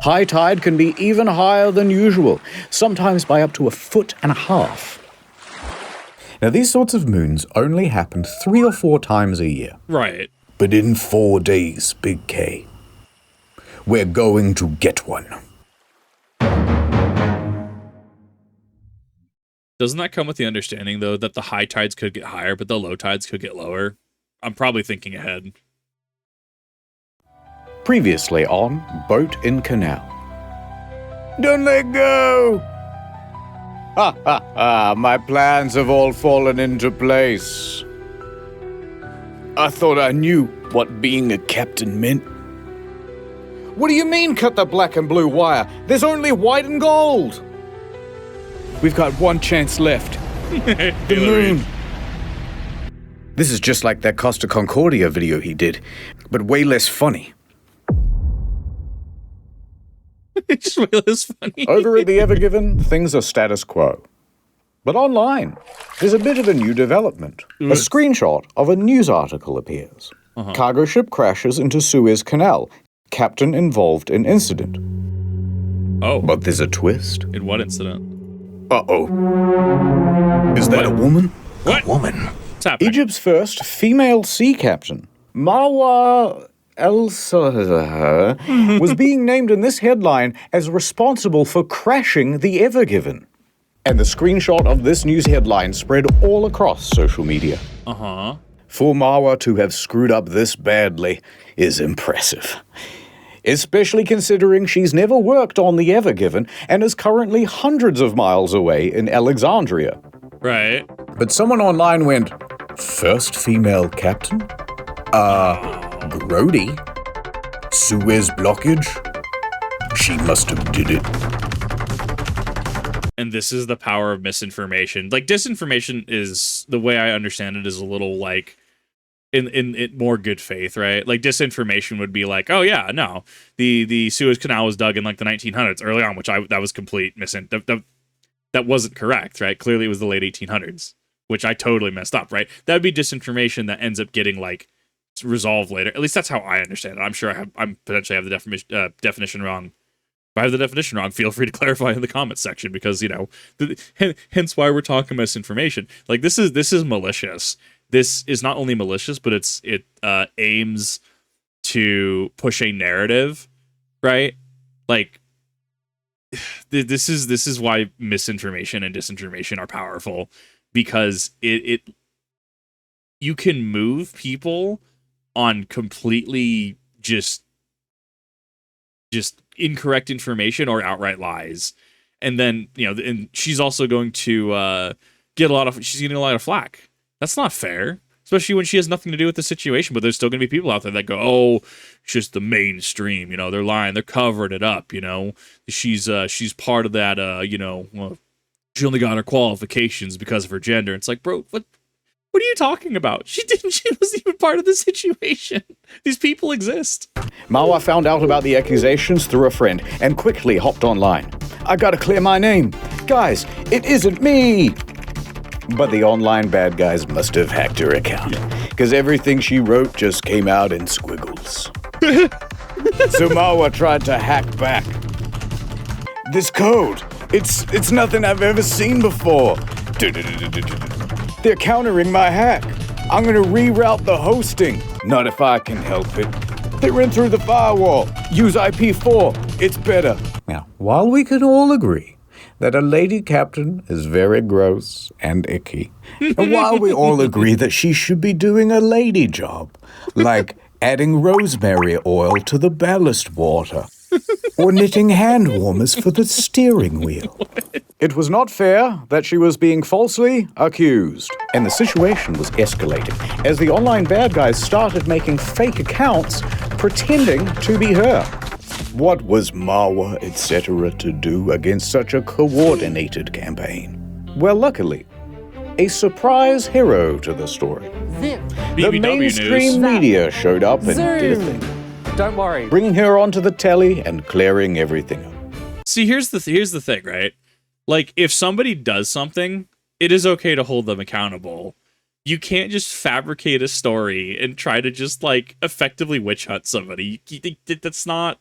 Speaker 2: High tide can be even higher than usual, sometimes by up to 1.5 feet. Now, these sorts of moons only happen 3 or 4 times a year.
Speaker 1: Right.
Speaker 2: But in 4 days, Big K, we're going to get one.
Speaker 1: Doesn't that come with the understanding, though, that the high tides could get higher, but the low tides could get lower? I'm probably thinking ahead.
Speaker 2: Previously on Boat in Canal. Don't let go! Ha ha ha, my plans have all fallen into place. I thought I knew what being a captain meant. What do you mean, cut the black and blue wire? There's only white and gold! We've got one chance left. The moon. This is just like that Costa Concordia video he did, but way less funny.
Speaker 1: It's way less funny.
Speaker 2: Over at the Ever Given, things are status quo. But online, there's a bit of a new development. A screenshot of a news article appears. Cargo ship crashes into Suez Canal. Captain involved in incident.
Speaker 1: Oh.
Speaker 2: But there's a twist.
Speaker 1: In what incident?
Speaker 2: Uh-oh. Is that a woman?
Speaker 1: What?
Speaker 2: A woman.
Speaker 1: What's happening?
Speaker 2: Egypt's first female sea captain, Marwa El-Sahar, was being named in this headline as responsible for crashing the Ever Given. And the screenshot of this news headline spread all across social media. For Marwa to have screwed up this badly is impressive. Especially considering she's never worked on the Ever Given and is currently hundreds of miles away in Alexandria.
Speaker 1: Right.
Speaker 2: But someone online went, first female captain? Grody? Suez blockage? She must have did it.
Speaker 1: and this is the power of misinformation. Like, disinformation is, the way I understand it, is a little like in more good faith, right? Like, disinformation would be like, oh yeah, no, the Suez Canal was dug in like the 1900s early on, which that was complete that wasn't correct, right? Clearly it was the late 1800s, which I totally messed up, right? That would be disinformation that ends up getting like resolved later. At least that's how I understand it. I'm sure I'm potentially have the definition wrong. If I have the definition wrong, feel free to clarify in the comments section, because, you know, hence why we're talking misinformation. Like, this is malicious. This is not only malicious, but it aims to push a narrative, right? Like, this is why misinformation and disinformation are powerful, because you can move people on completely just incorrect information or outright lies. And then, you know, and she's also going to she's getting a lot of flack. That's not fair, especially when she has nothing to do with the situation, but there's still going to be people out there that go, oh, it's just the mainstream, you know, they're lying, they're covering it up, you know, she's part of that, you know, well, she only got her qualifications because of her gender. It's like, bro, what are you talking about? She wasn't even part of the situation. These people exist.
Speaker 2: Marwa found out about the accusations through a friend and quickly hopped online. I gotta clear my name. Guys, it isn't me. But the online bad guys must have hacked her account, because everything she wrote just came out in squiggles. So Marwa tried to hack back. This code, it's nothing I've ever seen before. They're countering my hack. I'm gonna reroute the hosting. Not if I can help it. They ran through the firewall. Use IP4. It's better. Now, while we can all agree that a lady captain is very gross and icky, and while we all agree that she should be doing a lady job, like adding rosemary oil to the ballast water, or knitting hand warmers for the steering wheel, it was not fair that she was being falsely accused. And the situation was escalating as the online bad guys started making fake accounts pretending to be her. What was Marwa, etc. to do against such a coordinated campaign? Well, luckily, a surprise hero to the story. The mainstream media showed up and did a thing.
Speaker 22: Don't worry.
Speaker 2: Bringing her onto the telly and clearing everything up.
Speaker 1: See, here's the thing, right? Like, if somebody does something, it is okay to hold them accountable. You can't just fabricate a story and try to just, like, effectively witch hunt somebody. That's not...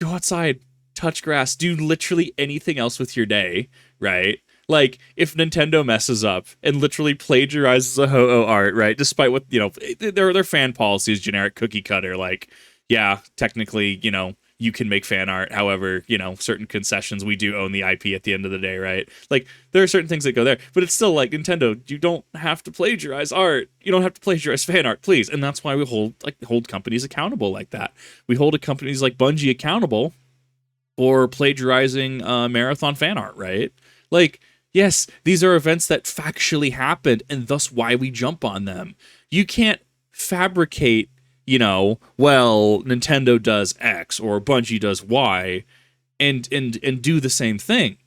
Speaker 1: Go outside, touch grass, do literally anything else with your day, right? Like, if Nintendo messes up and literally plagiarizes a Ho-Oh art, right? Despite what, you know, their fan policy is generic cookie cutter. Like, yeah, technically, you know, you can make fan art. However, you know, certain concessions, we do own the IP at the end of the day, right? Like, there are certain things that go there. But it's still like, Nintendo, you don't have to plagiarize art. You don't have to plagiarize fan art, please. And that's why we hold companies accountable like that. We hold companies like Bungie accountable for plagiarizing marathon fan art, right? Like, yes, these are events that factually happened, and thus why we jump on them. You can't fabricate, you know, well, Nintendo does X or Bungie does Y and do the same thing.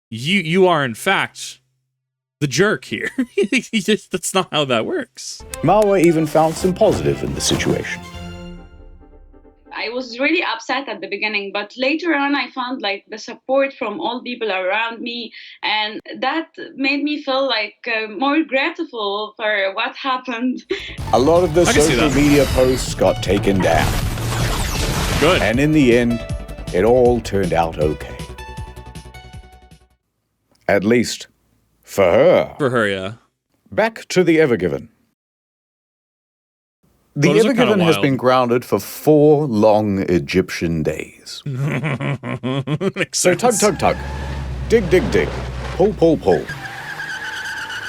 Speaker 1: You are, in fact, the jerk here. That's not how that works.
Speaker 2: Marwa even found some positive in the situation.
Speaker 3: I was really upset at the beginning, but later on I found like the support from all people around me, and that made me feel like more grateful for what happened.
Speaker 2: A lot of the social media posts got taken down.
Speaker 1: Good.
Speaker 2: And in the end, it all turned out okay. At least, for her.
Speaker 1: For her, yeah.
Speaker 2: Back to the Evergiven. The Evergiven has been grounded for 4 long Egyptian days. So tug. Dig. Pull.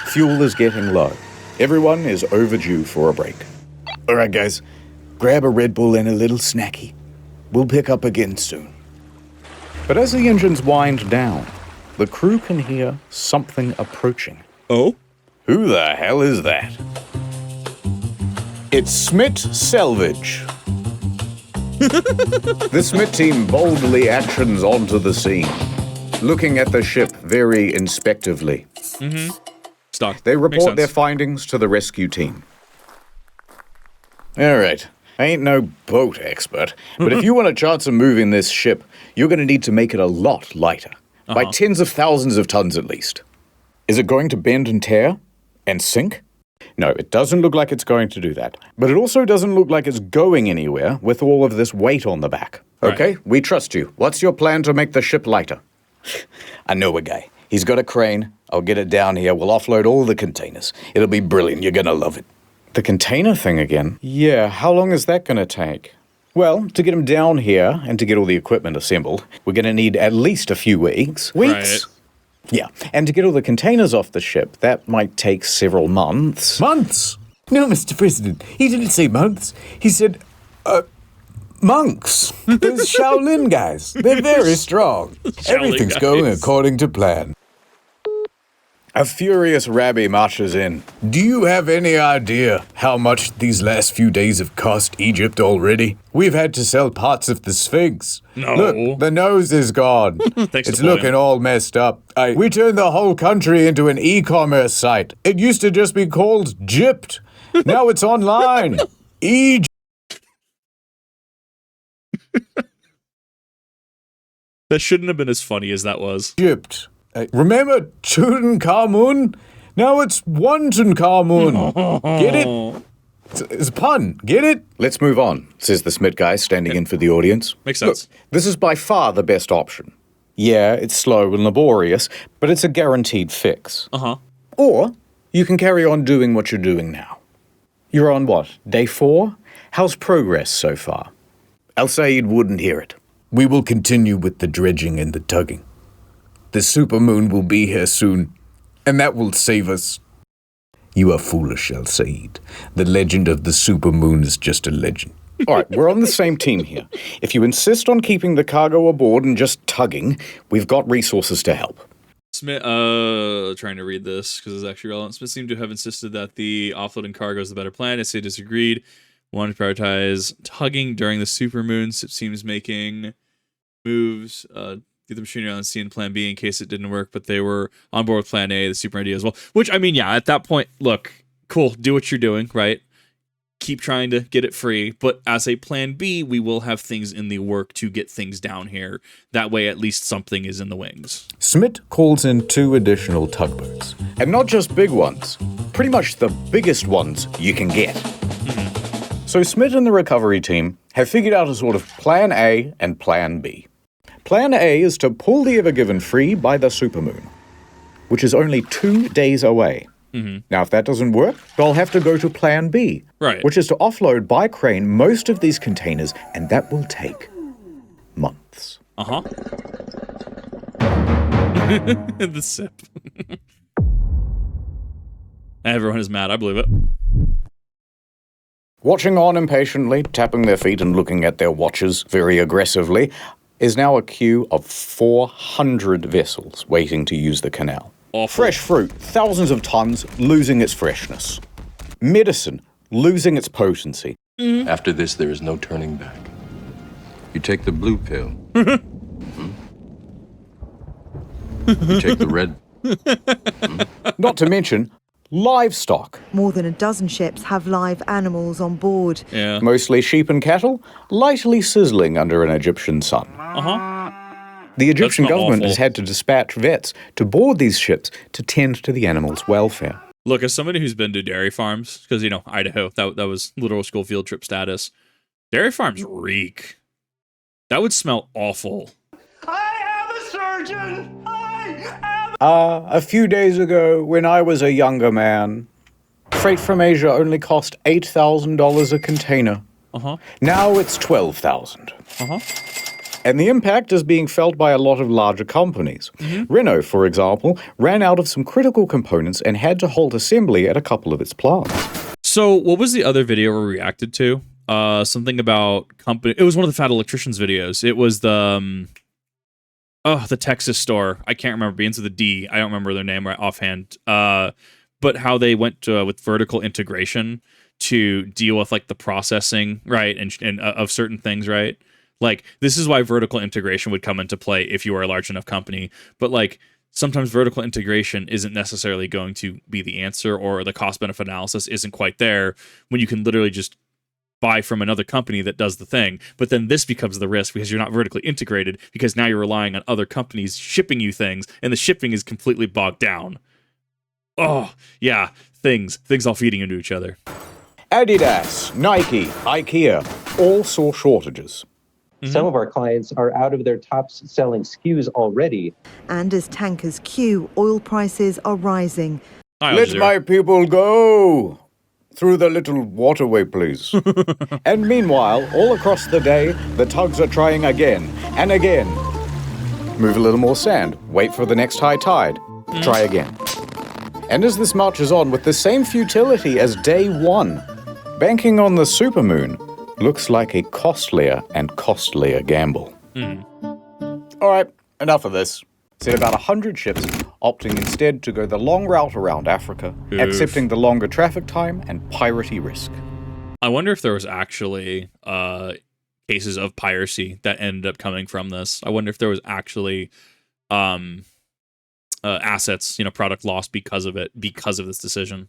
Speaker 2: Fuel is getting low. Everyone is overdue for a break. All right, guys. Grab a Red Bull and a little snacky. We'll pick up again soon. But as the engines wind down, the crew can hear something approaching.
Speaker 1: Oh?
Speaker 2: Who the hell is that? It's Smith Selvage. The Smith team boldly actions onto the scene. looking at the ship very inspectively.
Speaker 1: Mm-hmm. Stock.
Speaker 2: They
Speaker 1: Makes
Speaker 2: report
Speaker 1: sense.
Speaker 2: their findings to the rescue team. All right. I ain't no boat expert, but if you want a chance of moving this ship, you're going to need to make it a lot lighter. By tens of thousands of tons at least. Is it going to bend and tear? And sink? No, it doesn't look like it's going to do that. But it also doesn't look like it's going anywhere with all of this weight on the back. Okay, we trust you. What's your plan to make the ship lighter? I know a guy. He's got a crane. I'll get it down here. We'll offload all the containers. It'll be brilliant. You're going to love it. The container thing again? Yeah, how long is that going to take? Well, to get them down here and to get all the equipment assembled, we're going to need at least a few weeks. Weeks? Right. Yeah, and to get all the containers off the ship, that might take several months.
Speaker 8: Months? No, Mr. President, he didn't say months. He said, monks. Those Shaolin guys. They're very strong. Everything's going according to plan.
Speaker 2: A furious rabbi marches in.
Speaker 8: Do you have any idea how much these last few days have cost Egypt already? We've had to sell parts of the Sphinx.
Speaker 1: No.
Speaker 8: Look, the nose is gone. It's looking all messed up. We turned the whole country into an e-commerce site. It used to just be called Gypt. Now it's online. Egypt.
Speaker 1: That shouldn't have been as funny as that was.
Speaker 8: Egypt. Remember Tutankhamun? Now it's Tutankhamun. Get it? It's a pun. Get it?
Speaker 2: Let's move on, says the Smith guy standing in for the audience.
Speaker 1: Makes sense.
Speaker 2: Look, this is by far the best option. Yeah, it's slow and laborious, but it's a guaranteed fix. Or you can carry on doing what you're doing now. You're on what, day 4? How's progress so far? Al-Sayed wouldn't hear it.
Speaker 8: We will continue with the dredging and the tugging. The supermoon will be here soon, and that will save us. You are foolish, Al-Sayed. The legend of the supermoon is just a legend.
Speaker 2: All right, we're on the same team here. If you insist on keeping the cargo aboard and just tugging, we've got resources to help.
Speaker 1: Smith, trying to read this because it's actually relevant. Smith seemed to have insisted that the offloading cargo is the better plan. They disagreed. Wanted to prioritize tugging during the supermoons. It seems making moves, get the machinery on C and plan B in case it didn't work, but they were on board with plan A, the super idea as well. Which, I mean, yeah, at that point, look, cool, do what you're doing, right? Keep trying to get it free, but as a plan B, we will have things in the work to get things down here. That way, at least something is in the wings.
Speaker 8: Smith calls in 2 additional tugboats.
Speaker 2: And not just big ones, pretty much the biggest ones you can get. So Smith and the recovery team have figured out a sort of plan A and plan B. Plan A is to pull the Ever Given free by the supermoon, which is only 2 days away. Now, if that doesn't work, they'll have to go to plan B, which is to offload by crane most of these containers, and that will take months.
Speaker 1: The sip. Everyone is mad, I believe it.
Speaker 2: Watching on impatiently, tapping their feet and looking at their watches very aggressively, is now a queue of 400 vessels waiting to use the canal. Fresh fruit, thousands of tons, losing its freshness. Medicine, losing its potency.
Speaker 4: After this, there is no turning back. You take the blue pill. You take the red.
Speaker 2: Not to mention livestock.
Speaker 5: More than a dozen ships have live animals on board.
Speaker 1: Yeah.
Speaker 2: Mostly sheep and cattle, lightly sizzling under an Egyptian sun. The Egyptian government has had to dispatch vets to board these ships to tend to the animals' welfare.
Speaker 1: Look, as somebody who's been to dairy farms, because, you know, Idaho, that was literal school field trip status, dairy farms reek. That would smell awful.
Speaker 18: I am a surgeon!
Speaker 2: A few days ago, when I was a younger man, freight from Asia only cost $8,000 a container. Now it's $12,000. And the impact is being felt by a lot of larger companies. Renault, for example, ran out of some critical components and had to halt assembly at a couple of its plants.
Speaker 1: So what was the other video we reacted to? Something about company. It was one of the Fat Electricians videos. It was the Texas store. I can't remember. Begins with a D. I don't remember their name right offhand. But how they went with vertical integration to deal with like the processing, right, and of certain things, right. Like, this is why vertical integration would come into play if you are a large enough company. But like, sometimes vertical integration isn't necessarily going to be the answer, or the cost benefit analysis isn't quite there when you can literally just buy from another company that does the thing. But then this becomes the risk because you're not vertically integrated, because now you're relying on other companies shipping you things, and the shipping is completely bogged down. Oh, yeah, things all feeding into each other.
Speaker 2: Adidas, Nike, IKEA all saw shortages.
Speaker 6: Some of our clients are out of their top-selling SKUs already.
Speaker 5: And as tankers queue, oil prices are rising.
Speaker 2: Let my people go! Through the little waterway, please. And meanwhile, all across the day, the tugs are trying again and again. Move a little more sand, wait for the next high tide, try again. And as this marches on with the same futility as day one, banking on the supermoon looks like a costlier and costlier gamble. All right, enough of this. Said about 100 ships opting instead to go the long route around Africa, accepting the longer traffic time and piratey risk.
Speaker 1: I wonder if there was actually cases of piracy that ended up coming from this. I wonder if there was actually assets, product lost because of it, because of this decision.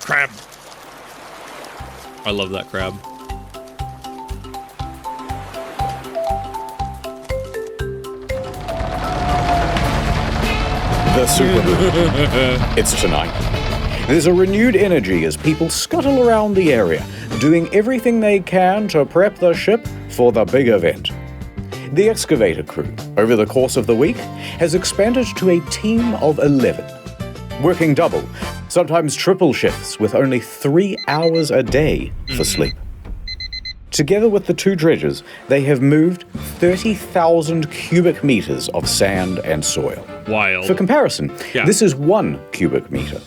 Speaker 1: Crab. I love that crab.
Speaker 2: The supermoon. It's tonight. There's a renewed energy as people scuttle around the area, doing everything they can to prep the ship for the big event. The excavator crew, over the course of the week, has expanded to a team of 11. Working double, sometimes triple shifts with only 3 hours a day for sleep. Together with the two dredgers, they have moved 30,000 cubic meters of sand and soil.
Speaker 1: Wild.
Speaker 2: For comparison, this is 1 cubic meter.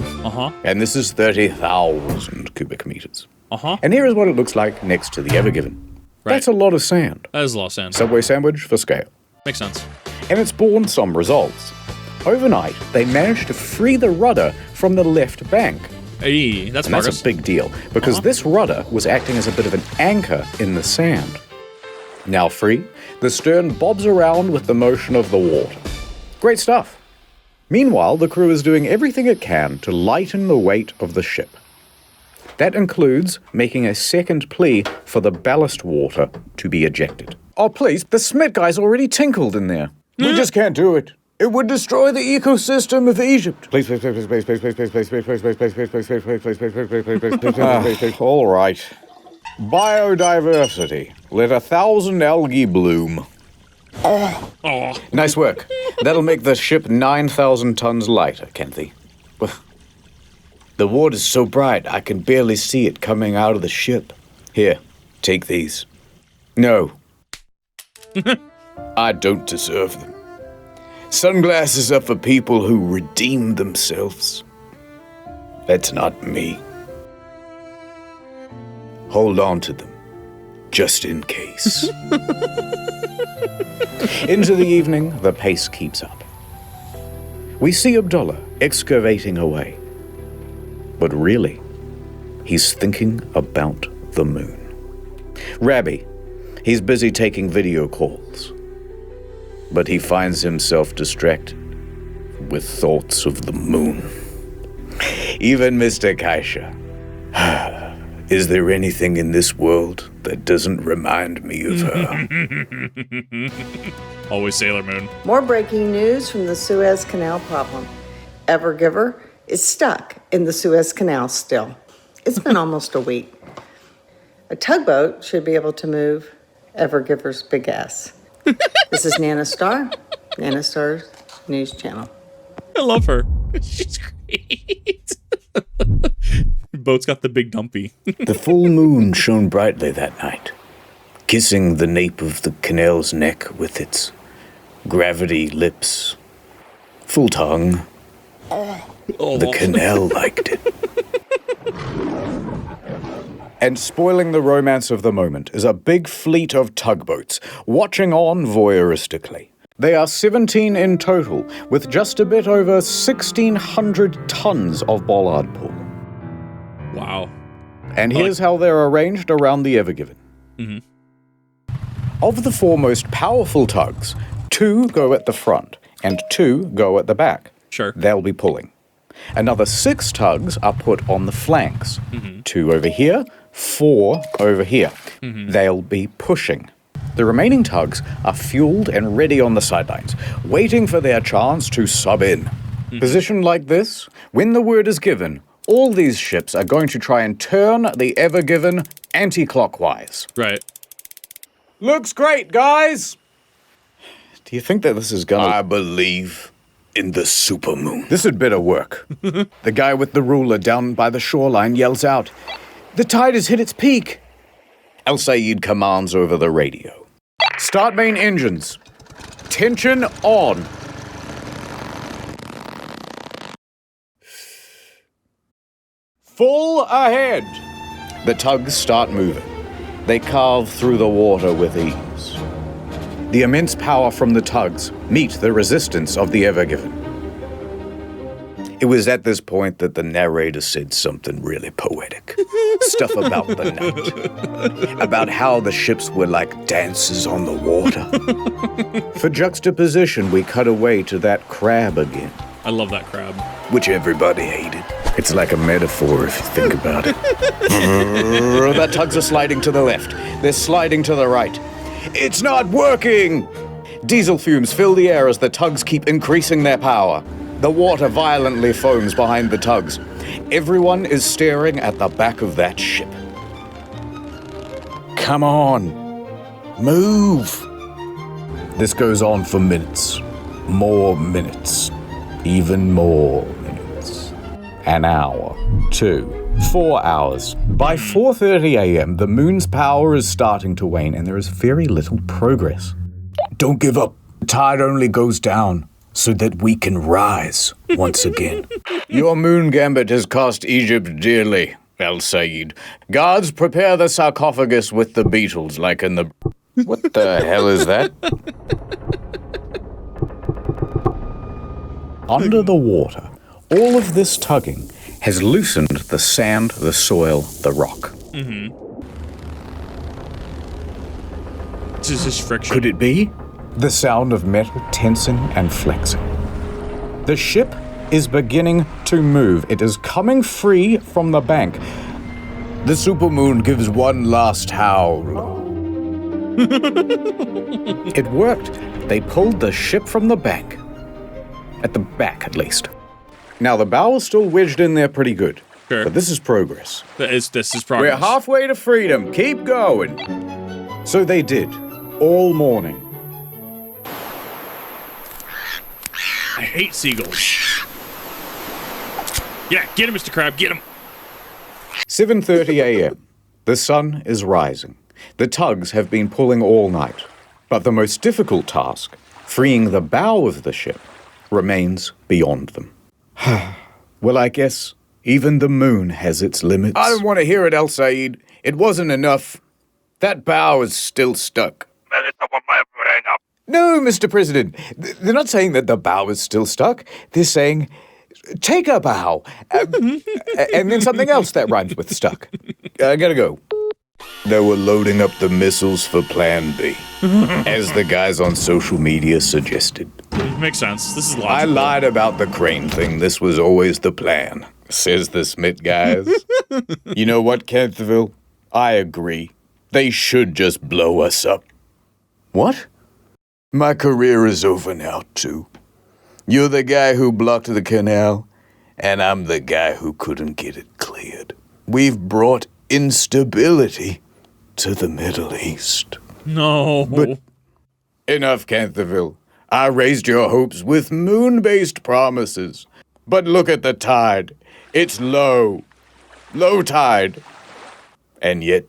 Speaker 2: And this is 30,000 cubic meters. And here is what it looks like next to the Ever Given. That's a lot of sand.
Speaker 1: That is a lot of sand.
Speaker 2: Subway sandwich for scale.
Speaker 1: Makes sense.
Speaker 2: And it's borne some results. Overnight, they managed to free the rudder from the left bank.
Speaker 1: Hey, that's
Speaker 2: a big deal, because this rudder was acting as a bit of an anchor in the sand. Now free, the stern bobs around with the motion of the water. Great stuff. Meanwhile, the crew is doing everything it can to lighten the weight of the ship. That includes making a second plea for the ballast water to be ejected. Oh, please, the Smith guy's already tinkled in there. We just can't do it. It would destroy the ecosystem of Egypt. Please, please, please, please, please, please, please, please, please, please, please, please, please, please, please, please, please, please, please. All right. Biodiversity. Let 1,000 algae bloom. Nice work. That'll make the ship 9,000 tons lighter, Kenthy. The water's so bright, I can barely see it coming out of the ship. Here, take these. No. I don't deserve them. Sunglasses are for people who redeem themselves. That's not me. Hold on to them, just in case. Into the evening, the pace keeps up. We see Abdullah excavating away. But really, he's thinking about the moon. Rabbi, he's busy taking video calls. But he finds himself distracted with thoughts of the moon. Even Mr. Kaisha. Is there anything in this world that doesn't remind me of her?
Speaker 1: Always Sailor Moon.
Speaker 16: More breaking news from the Suez Canal problem. Evergiver is stuck in the Suez Canal still. It's been almost a week. A tugboat should be able to move Evergiver's big ass. This is Nana Star, Nana Star's news channel.
Speaker 1: I love her. She's great. Boat's got the big dumpy.
Speaker 2: The full moon shone brightly that night, kissing the nape of the canal's neck with its gravity lips. Full tongue. The canal liked it. And spoiling the romance of the moment is a big fleet of tugboats, watching on voyeuristically. They are 17 in total, with just a bit over 1,600 tons of bollard pull.
Speaker 1: Wow.
Speaker 2: And here's how they're arranged around the Ever Given.
Speaker 1: Mm-hmm.
Speaker 2: Of the four most powerful tugs, 2 go at the front and 2 go at the back.
Speaker 1: Sure.
Speaker 2: They'll be pulling. Another 6 tugs are put on the flanks. 2 over here, 4 over here. They'll be pushing. The remaining tugs are fueled and ready on the sidelines, waiting for their chance to sub in. Positioned like this, when the word is given, all these ships are going to try and turn the Ever Given anti-clockwise.
Speaker 1: Right.
Speaker 2: Looks great, guys! Do you think that this is gonna...
Speaker 8: I believe in the supermoon.
Speaker 2: This had better work. The guy with the ruler down by the shoreline yells out, "The tide has hit its peak!" El Sayed commands over the radio. Start main engines. Tension on. Full ahead. The tugs start moving. They carve through the water with ease. The immense power from the tugs meet the resistance of the Ever Given. It was at this point that the narrator said something really poetic. Stuff about the night. About how the ships were like dancers on the water. For juxtaposition, we cut away to that crab again.
Speaker 1: I love that crab.
Speaker 2: Which everybody hated. It's like a metaphor if you think about it. The tugs are sliding to the left. They're sliding to the right. It's not working! Diesel fumes fill the air as the tugs keep increasing their power. The water violently foams behind the tugs. Everyone is staring at the back of that ship. Come on. Move. This goes on for minutes. More minutes. Even more minutes. An hour. 2. 4 hours. By 4:30 a.m., the moon's power is starting to wane and there is very little progress. Don't give up. The tide only goes down so that we can rise once again. Your moon gambit has cost Egypt dearly, El Sayed. Guards, prepare the sarcophagus with the beetles like in the... What the hell is that? Under the water, all of this tugging has loosened the sand, the soil, the rock.
Speaker 1: This is just friction.
Speaker 2: Could it be? The sound of metal tensing and flexing. The ship is beginning to move. It is coming free from the bank. The supermoon gives one last howl. It worked. They pulled the ship from the bank. At the back, at least. Now, the bow is still wedged in there pretty good.
Speaker 1: Sure.
Speaker 2: But this is progress.
Speaker 1: This is progress.
Speaker 2: We're halfway to freedom. Keep going. So they did. All morning.
Speaker 1: I hate seagulls. Yeah, get him, Mr. Crab, get him.
Speaker 2: 7:30 a.m. The sun is rising. The tugs have been pulling all night. But the most difficult task, freeing the bow of the ship, remains beyond them. Well, I guess even the moon has its limits. I don't want to hear it, El Sayed. It wasn't enough. That bow is still stuck. No, Mr. President. They're not saying that the bow is still stuck. They're saying, take a bow. And then something else that rhymes with stuck. I gotta go. They were loading up the missiles for Plan B, as the guys on social media suggested.
Speaker 1: Makes sense. This is logical.
Speaker 2: I lied about the crane thing. This was always the plan, says the Smith guys. You know what, Canterville? I agree. They should just blow us up. What? My career is over now, too. You're the guy who blocked the canal, and I'm the guy who couldn't get it cleared. We've brought instability to the Middle East.
Speaker 1: No.
Speaker 2: But enough, Canterville. I raised your hopes with moon-based promises. But look at the tide. It's low. Low tide. And yet,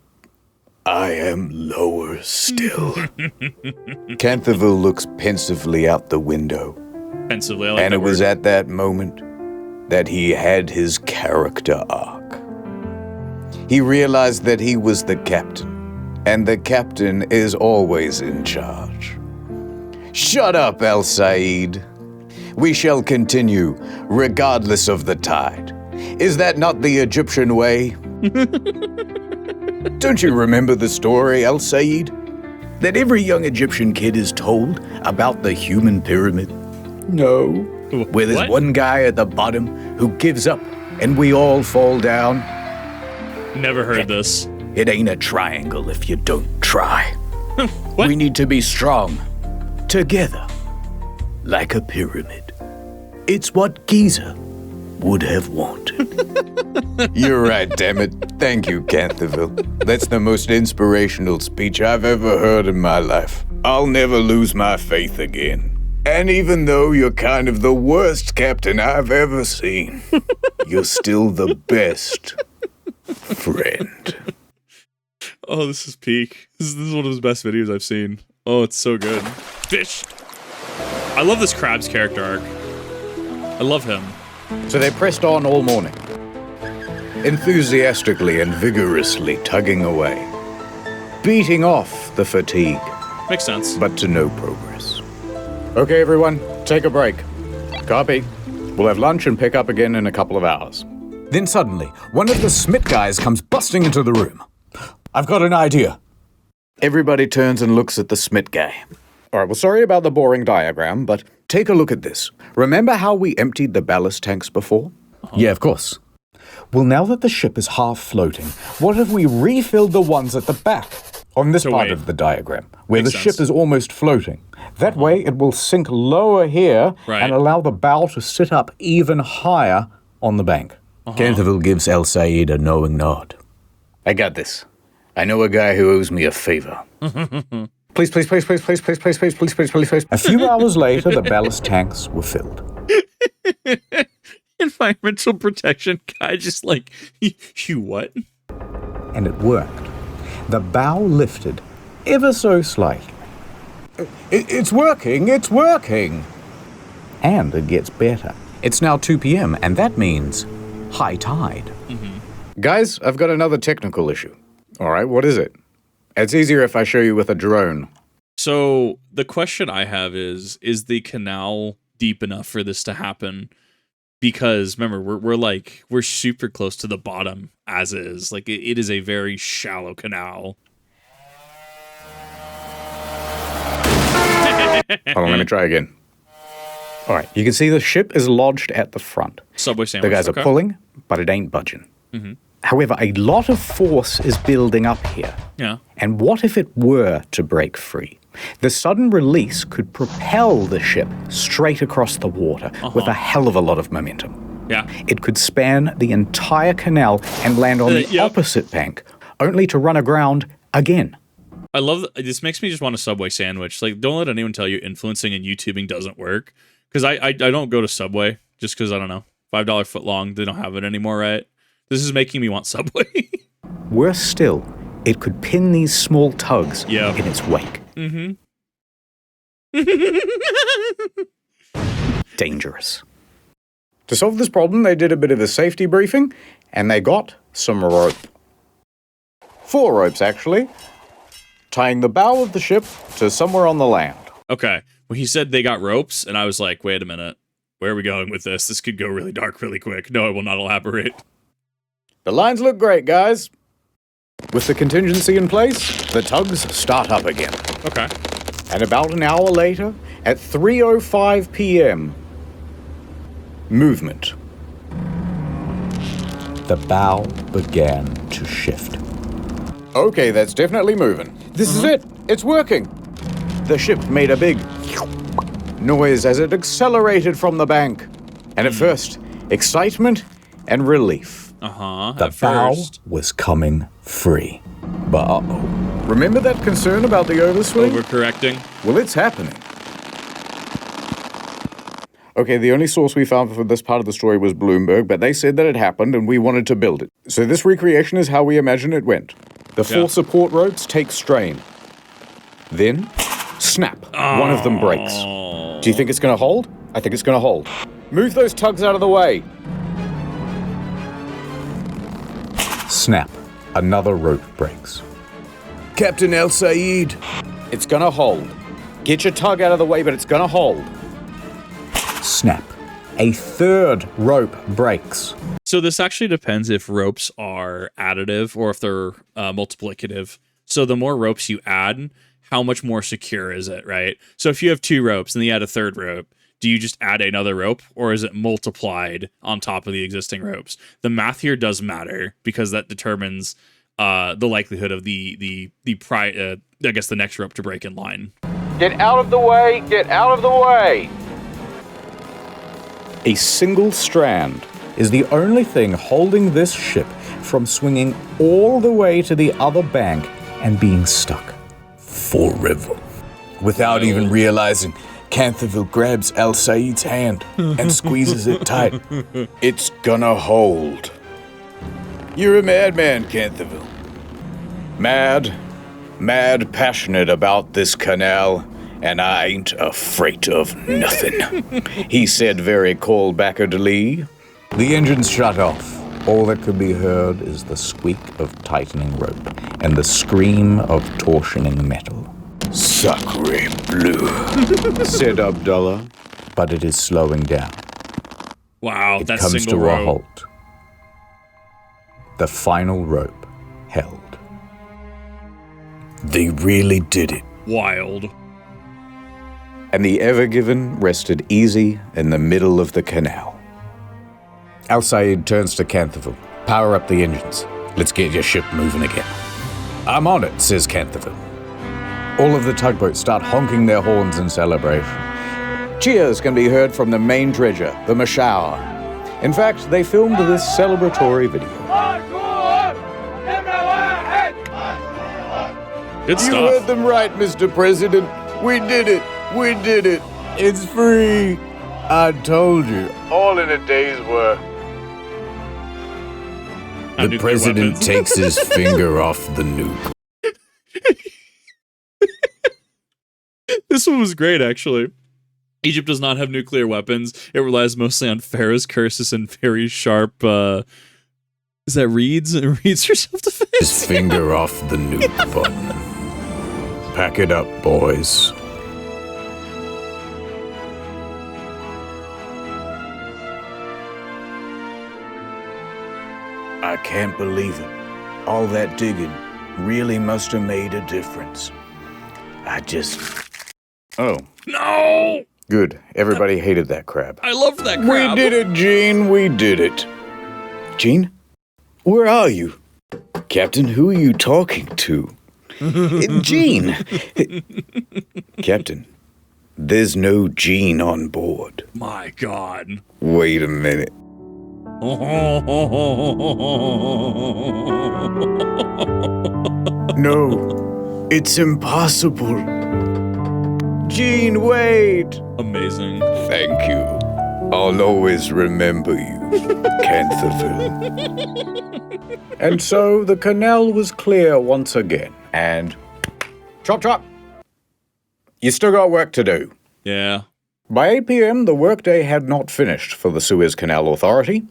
Speaker 2: I am lower still. Canterville looks pensively out the window.
Speaker 1: Pensively, I like
Speaker 2: and
Speaker 1: that
Speaker 2: it was
Speaker 1: word.
Speaker 2: at that moment that he had his character arc. He realized that he was the captain, and the captain is always in charge.
Speaker 8: Shut up, El Said. We shall continue, regardless of the tide. Is that not the Egyptian way? Don't you remember the story, El Said? That every young Egyptian kid is told about the human pyramid? No. Where there's one guy at the bottom who gives up and we all fall down?
Speaker 1: Never heard this.
Speaker 8: It ain't a triangle if you don't try. We need to be strong. Together. Like a pyramid. It's what Giza would have wanted. You're right, damn it. Thank you, Canterville. That's the most inspirational speech I've ever heard in my life. I'll never lose my faith again. And even though you're kind of the worst captain I've ever seen, you're still the best friend.
Speaker 1: Oh, this is peak. This is one of his best videos I've seen. Oh, it's so good. Fish. I love this Krabs character arc. I love him.
Speaker 2: So they pressed on all morning, enthusiastically and vigorously tugging away, beating off the fatigue.
Speaker 1: Makes sense.
Speaker 2: But to no progress. Okay, everyone, take a break. Copy. We'll have lunch and pick up again in a couple of hours.
Speaker 8: Then suddenly, one of the Smith guys comes busting into the room. I've got an idea.
Speaker 2: Everybody turns and looks at the Smith guy. All right, well, sorry about the boring diagram, but take a look at this. Remember how we emptied the ballast tanks before?
Speaker 8: Yeah, of course. Well, now that the ship is half floating, what if we refilled the ones at the back? On this part of the diagram, where the ship is almost floating. That way, it will sink lower here and allow the bow to sit up even higher on the bank. Canterville gives El Said a knowing nod.
Speaker 2: I got this. I know a guy who owes me a favor. Please, please, please, please, please, please, please, please, please, please, please, please.
Speaker 8: A few hours later, the ballast tanks were filled.
Speaker 1: Environmental protection guy just like, you what?
Speaker 8: And it worked. The bow lifted ever so slightly. It's working, it's working! And it gets better. It's now 2 p.m., and that means high tide.
Speaker 2: Guys, I've got another technical issue. All right, what is it? It's easier if I show you with a drone.
Speaker 1: So the question I have is the canal deep enough for this to happen? Because remember, we're super close to the bottom as is. Like it is a very shallow canal.
Speaker 2: Hold on, let me try again. All right, you can see the ship is lodged at the front.
Speaker 1: Subway sandwich.
Speaker 2: The guys are pulling, but it ain't budging. However, a lot of force is building up here.
Speaker 1: Yeah.
Speaker 2: And what if it were to break free? The sudden release could propel the ship straight across the water with a hell of a lot of momentum.
Speaker 1: Yeah.
Speaker 2: It could span the entire canal and land on the opposite bank, only to run aground again.
Speaker 1: I love this. Makes me just want a Subway sandwich. Like, don't let anyone tell you influencing and YouTubing doesn't work. Because I don't go to Subway just because, I don't know, $5 foot long. They don't have it anymore, right? This is making me want Subway.
Speaker 2: Worse still, it could pin these small tugs in its wake. Dangerous. To solve this problem, they did a bit of a safety briefing, and they got some rope. 4 ropes, actually, tying the bow of the ship to somewhere on the land.
Speaker 1: Okay. Well, he said they got ropes, and I was like, wait a minute. Where are we going with this? This could go really dark really quick. No, I will not elaborate.
Speaker 2: The lines look great, guys. With the contingency in place, the tugs start up again.
Speaker 1: Okay.
Speaker 2: And about an hour later, at 3:05 p.m., movement.
Speaker 8: The bow began to shift.
Speaker 2: Okay, that's definitely moving. This is it. It's working. The ship made a big noise as it accelerated from the bank. And at first, excitement and relief.
Speaker 8: The bow was coming free. But uh-oh.
Speaker 2: Remember that concern about the overswing?
Speaker 1: Overcorrecting.
Speaker 2: Well, it's happening. Okay, the only source we found for this part of the story was Bloomberg, but they said that it happened and we wanted to build it. So this recreation is how we imagine it went. The 4 support ropes take strain. Then, snap. One of them breaks. Do you think it's going to hold? I think it's going to hold. Move those tugs out of the way.
Speaker 8: Snap. Another rope breaks. Captain El Said.
Speaker 2: It's going to hold. Get your tug out of the way, but it's gonna hold. Snap. A third rope breaks.
Speaker 1: So this actually depends if ropes are additive or if they're multiplicative. So the more ropes you add, how much more secure is it, right? So if you have 2 ropes and you add a third rope, do you just add another rope, or is it multiplied on top of the existing ropes? The math here does matter because that determines the likelihood of the next rope to break in line.
Speaker 2: Get out of the way! Get out of the way! A single strand is the only thing holding this ship from swinging all the way to the other bank and being stuck forever.
Speaker 8: Without even realizing, Canterville grabs Al Said's hand and squeezes it tight.
Speaker 2: It's gonna hold. You're a madman, Canterville. Mad passionate about this canal, and I ain't afraid of nothing. He said very cold-backedly.
Speaker 8: The engines shut off. All that could be heard is the squeak of tightening rope and the scream of torsioning metal.
Speaker 2: Sacre bleu, said Abdullah.
Speaker 8: But it is slowing down.
Speaker 1: Wow,
Speaker 8: it
Speaker 1: that's
Speaker 8: comes
Speaker 1: single
Speaker 8: to
Speaker 1: rope.
Speaker 8: a halt. The final rope held.
Speaker 2: They really did it.
Speaker 1: Wild.
Speaker 2: And the Ever Given rested easy in the middle of the canal.
Speaker 8: Al Said turns to Canterville. Power up the engines. Let's get your ship moving again.
Speaker 2: I'm on it, says Canterville.
Speaker 8: All of the tugboats start honking their horns in celebration.
Speaker 2: Cheers can be heard from the main dredger, the Mashour. In fact, they filmed this celebratory video.
Speaker 1: Good stuff.
Speaker 2: You heard them right, Mr. President. We did it. We did it.
Speaker 8: It's free. I told you.
Speaker 2: All in a day's work.
Speaker 8: The president takes his finger off the nuke.
Speaker 1: This one was great, actually. Egypt does not have nuclear weapons. It relies mostly on Pharaoh's curses and very sharp, is that reeds? Reeds for self-defense?
Speaker 8: His finger off the nuke button. Pack it up, boys.
Speaker 2: I can't believe it. All that digging really must have made a difference. Oh.
Speaker 1: No!
Speaker 2: Good. Everybody hated that crab.
Speaker 1: I loved that crab.
Speaker 2: We did it, Gene. We did it. Gene? Where are you? Captain, who are you talking to? Gene! Captain, there's no Gene on board.
Speaker 1: My God.
Speaker 2: Wait a minute. No, it's impossible. Gene, wait!
Speaker 1: Amazing.
Speaker 2: Thank you. I'll always remember you, Canterville. And so the canal was clear once again, and chop chop. You still got work to do.
Speaker 1: Yeah.
Speaker 2: By 8 p.m., the workday had not finished for the Suez Canal Authority.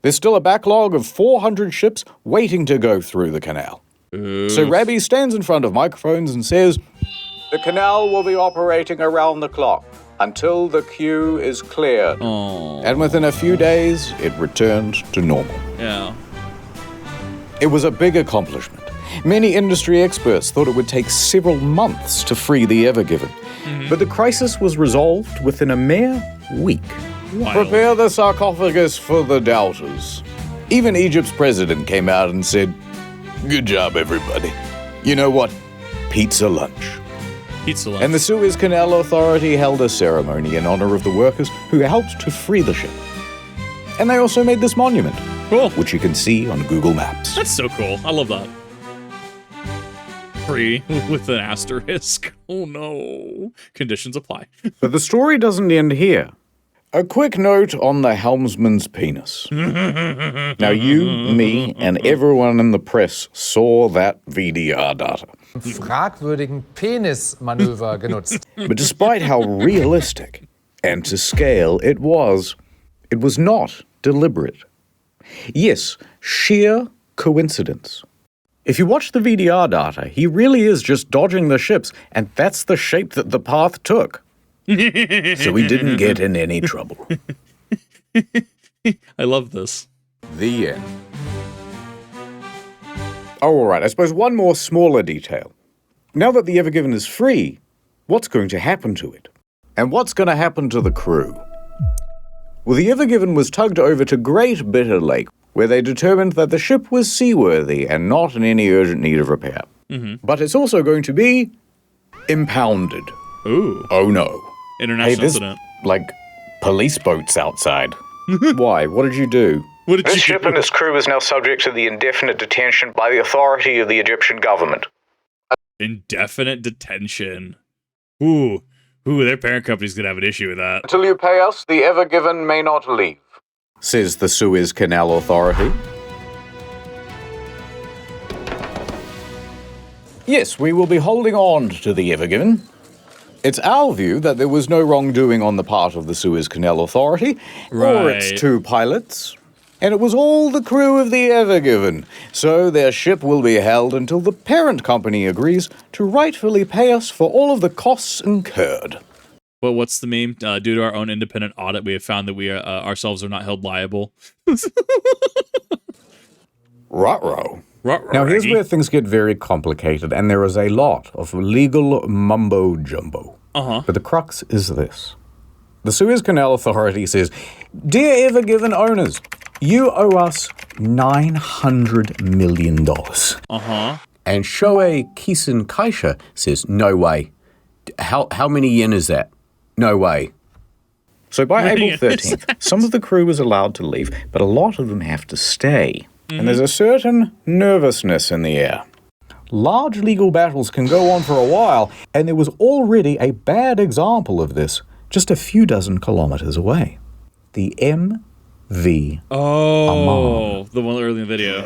Speaker 2: There's still a backlog of 400 ships waiting to go through the canal. So Rabbi stands in front of microphones and says, "The canal will be operating around the clock until the queue is cleared."
Speaker 1: Oh.
Speaker 2: And within a few days, it returned to normal.
Speaker 1: Yeah.
Speaker 2: It was a big accomplishment. Many industry experts thought it would take several months to free the Ever Given. But the crisis was resolved within a mere week.
Speaker 1: Wild.
Speaker 2: Prepare the sarcophagus for the doubters. Even Egypt's president came out and said, "Good job, everybody. You know what? Pizza lunch."
Speaker 1: Pizza lunch.
Speaker 2: And the Suez Canal Authority held a ceremony in honor of the workers who helped to free the ship. And they also made this monument, which you can see on Google Maps.
Speaker 1: That's so cool. I love that. Free with an asterisk. Oh no. Conditions apply.
Speaker 2: But the story doesn't end here. A quick note on the helmsman's penis. Now you, me, and everyone in the press saw that VDR data.
Speaker 7: Fragwürdigen Penismanöver genutzt.
Speaker 2: But despite how realistic and to scale it was not deliberate. Yes, sheer coincidence. If you watch the VDR data, he really is just dodging the ships, and that's the shape that the path took. So he didn't get in any trouble.
Speaker 1: I love this.
Speaker 2: The end. Oh, all right, I suppose one more smaller detail. Now that the Ever Given is free, what's going to happen to it? And what's going to happen to the crew? Well, the Ever Given was tugged over to Great Bitter Lake, where they determined that the ship was seaworthy and not in any urgent need of repair. But it's also going to be impounded.
Speaker 1: Ooh.
Speaker 2: Oh no.
Speaker 1: International incident.
Speaker 2: Like, police boats outside. Why? What did you do?
Speaker 8: This ship and its crew is now subject to the indefinite detention by the authority of the Egyptian government.
Speaker 1: Indefinite detention. Ooh, their parent company's gonna have an issue with that.
Speaker 2: Until you pay us, the Ever Given may not leave, says the Suez Canal Authority. Yes, we will be holding on to the Ever Given. It's our view that there was no wrongdoing on the part of the Suez Canal Authority or its two pilots, and it was all the crew of the Ever Given, so their ship will be held until the parent company agrees to rightfully pay us for all of the costs incurred.
Speaker 1: But what's the meme? Due to our own independent audit, we have found that we ourselves are not held liable.
Speaker 2: Ruh-roh. Now here's where things get very complicated, and there is a lot of legal mumbo-jumbo. But the crux is this. The Suez Canal Authority says, "Dear Ever Given owners, you owe us $900 million. And Shoei Kisen Kaisha says, no way. How many yen is that? No way. So by April 13th, some of the crew was allowed to leave, but a lot of them have to stay. And there's a certain nervousness in the air. Large legal battles can go on for a while, and there was already a bad example of this just a few dozen kilometers away. The MV Aman.
Speaker 1: The one early in the video.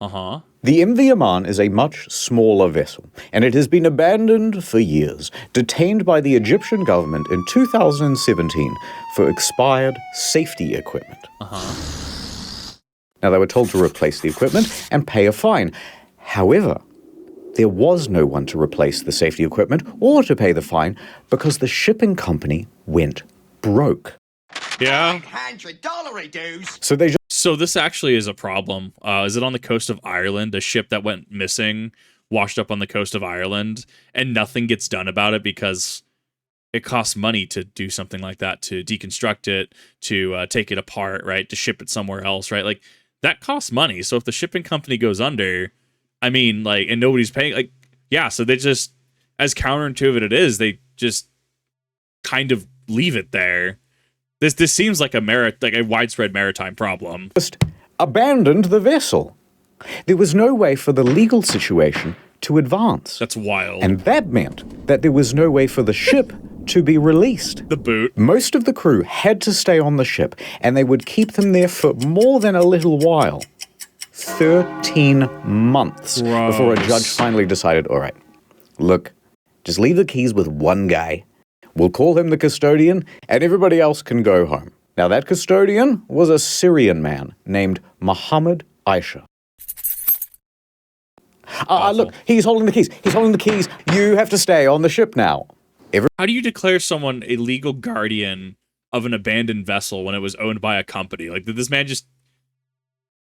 Speaker 2: The MV Aman is a much smaller vessel, and it has been abandoned for years, detained by the Egyptian government in 2017 for expired safety equipment. Now, they were told to replace the equipment and pay a fine. However, there was no one to replace the safety equipment or to pay the fine because the shipping company went broke.
Speaker 1: Yeah.
Speaker 18: $100 dues.
Speaker 2: So they just...
Speaker 1: So this actually is a problem. Is it on the coast of Ireland? A ship that went missing, washed up on the coast of Ireland, and nothing gets done about it because it costs money to do something like that, to deconstruct it, to take it apart, right? To ship it somewhere else, right? Like, that costs money. So if the shipping company goes under, I mean, like, and nobody's paying, like, yeah, so they just, as counterintuitive it is, they just kind of leave it there. This seems like a widespread maritime problem.
Speaker 2: Just abandoned the vessel. There was no way for the legal situation to advance.
Speaker 1: That's wild.
Speaker 2: And that meant that there was no way for the ship to be released.
Speaker 1: The boot.
Speaker 2: Most of the crew had to stay on the ship, and they would keep them there for more than a little while. 13 months before a judge finally decided, all right, look, just leave the keys with one guy. We'll call him the custodian, and everybody else can go home. Now, that custodian was a Syrian man named Muhammad Aisha. Look, he's holding the keys. He's holding the keys. You have to stay on the ship now.
Speaker 1: How do you declare someone a legal guardian of an abandoned vessel when it was owned by a company? Like, did this man just...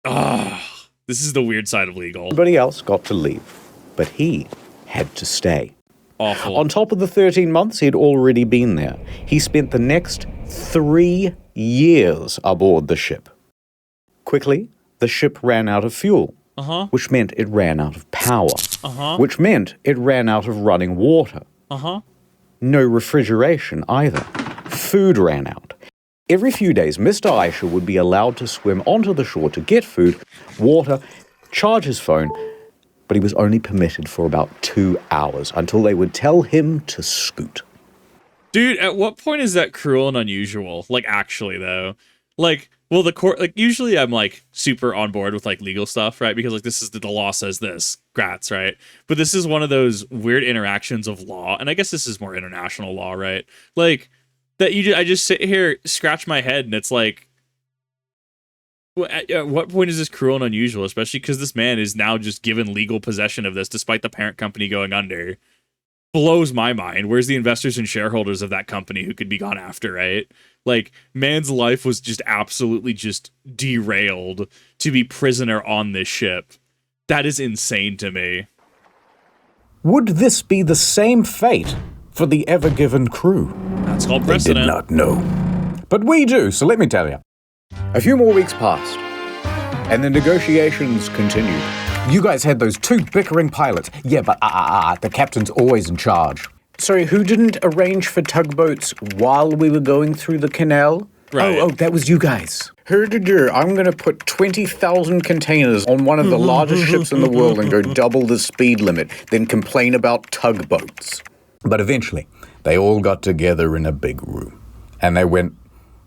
Speaker 1: this is the weird side of legal.
Speaker 2: Everybody else got to leave, but he had to stay.
Speaker 1: Awful.
Speaker 2: On top of the 13 months he'd already been there, he spent the next 3 years aboard the ship. Quickly, the ship ran out of fuel, which meant it ran out of power, which meant it ran out of running water. No refrigeration either. Food ran out. Every few days, Mr. Aisha would be allowed to swim onto the shore to get food, water, charge his phone, but he was only permitted for about 2 hours until they would tell him to scoot.
Speaker 1: Dude, at what point is that cruel and unusual? Like, actually, though. Like, well, the court, like, usually I'm, like, super on board with, like, legal stuff, right? Because, like, this is the law says this. Grats, right? But this is one of those weird interactions of law, and I guess this is more international law, right? Like, that I just sit here, scratch my head, and it's like, Well, at what point is this cruel and unusual, especially because this man is now just given legal possession of this despite the parent company going under? Blows my mind. Where's the investors and shareholders of that company who could be gone after, right? Like, man's life was just absolutely just derailed to be prisoner on this ship. That is insane to me.
Speaker 2: Would this be the same fate for the Ever Given crew?
Speaker 1: That's called
Speaker 2: They
Speaker 1: precedent.
Speaker 2: did not know. But we do, so let me tell you. A few more weeks passed, and the negotiations continued. You guys had those two bickering pilots. Yeah, but the captain's always in charge. Sorry, who didn't arrange for tugboats while we were going through the canal?
Speaker 1: Right.
Speaker 2: Oh, that was you guys. I'm going to put 20,000 containers on one of the largest ships in the world and go double the speed limit, then complain about tugboats. But eventually, they all got together in a big room, and they went,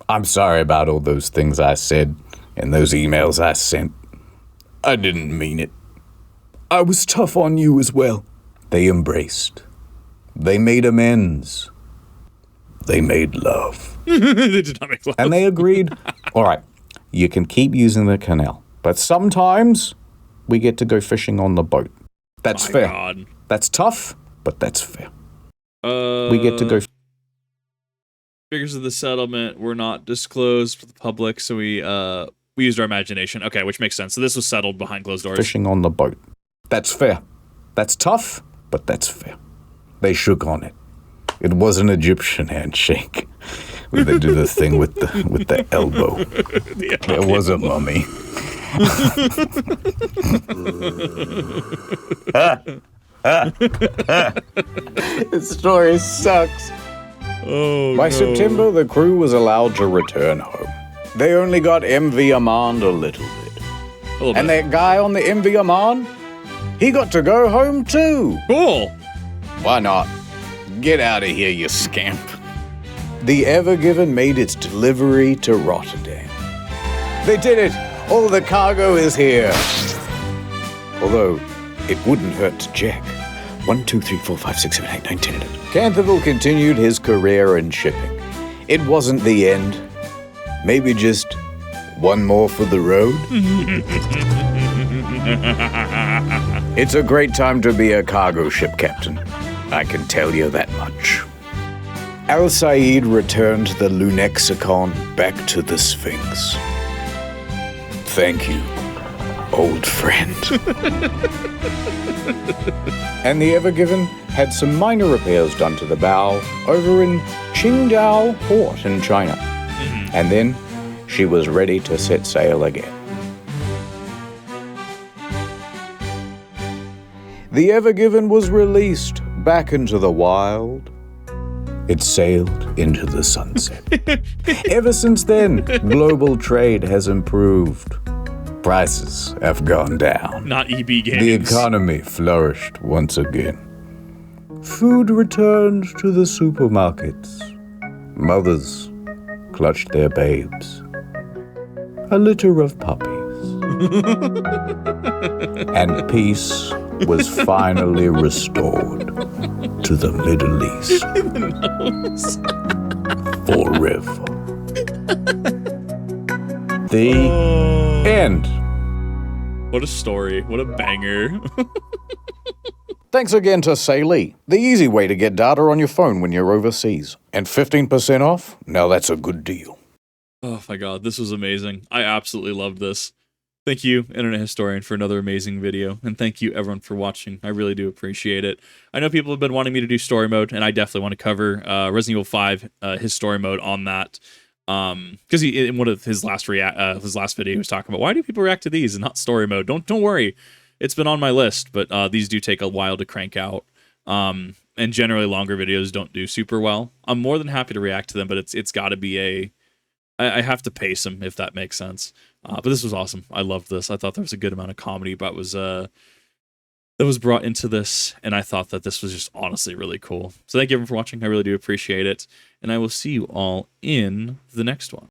Speaker 2: I'm sorry about all those things I said and those emails I sent. I didn't mean it. I was tough on you as well. They embraced. They made amends. They made love.
Speaker 1: They did not make love.
Speaker 2: And they agreed, all right, you can keep using the canal, but sometimes we get to go fishing on the boat. That's fair.
Speaker 1: God.
Speaker 2: That's tough, but that's fair. We get to go.
Speaker 1: Figures of the settlement were not disclosed for the public, so we used our imagination. Okay, which makes sense. So this was settled behind closed doors.
Speaker 2: Fishing on the boat. That's fair. That's tough, but that's fair. They shook on it. It was an Egyptian handshake, where they do the thing with the elbow. There was a mummy. This story sucks.
Speaker 1: Oh,
Speaker 2: By September, the crew was allowed to return home. They only got MV Amand a little bit. And that guy on the MV Amand, he got to go home too.
Speaker 1: Cool.
Speaker 2: Why not? Get out of here, you scamp. The Ever Given made its delivery to Rotterdam. They did it! All the cargo is here! Although, it wouldn't hurt to check. 1, 2, 3, 4, 5, 6, 7, 8, 9, 10, 11. Canterville continued his career in shipping. It wasn't the end. Maybe just one more for the road? It's a great time to be a cargo ship captain. I can tell you that much. Al Said returned the Lunexicon back to the Sphinx. Thank you, old friend. And the Ever Given had some minor repairs done to the bow over in Qingdao Port in China. And then she was ready to set sail again. The Ever Given was released back into the wild. It sailed into the sunset. Ever since then, global trade has improved. Prices have gone down.
Speaker 1: Not EB games.
Speaker 2: The economy flourished once again. Food returned to the supermarkets. Mothers clutched their babes. A litter of puppies. And peace was finally restored to the Middle East. Forever. The end.
Speaker 1: What a story. What a banger.
Speaker 2: Thanks again to Salee, the easy way to get data on your phone when you're overseas. And 15% off? Now that's a good deal.
Speaker 1: Oh my god, this was amazing. I absolutely loved this. Thank you, Internet Historian, for another amazing video, and thank you, everyone, for watching. I really do appreciate it. I know people have been wanting me to do story mode, and I definitely want to cover Resident Evil 5, his story mode on that, because in one of his last video, he was talking about, why do people react to these and not story mode? Don't worry, it's been on my list, but these do take a while to crank out, and generally longer videos don't do super well. I'm more than happy to react to them, but it's got to be I have to pace them, if that makes sense. But this was awesome. I loved this. I thought there was a good amount of comedy that was brought into this, and I thought that this was just honestly really cool. So thank you everyone for watching. I really do appreciate it, and I will see you all in the next one.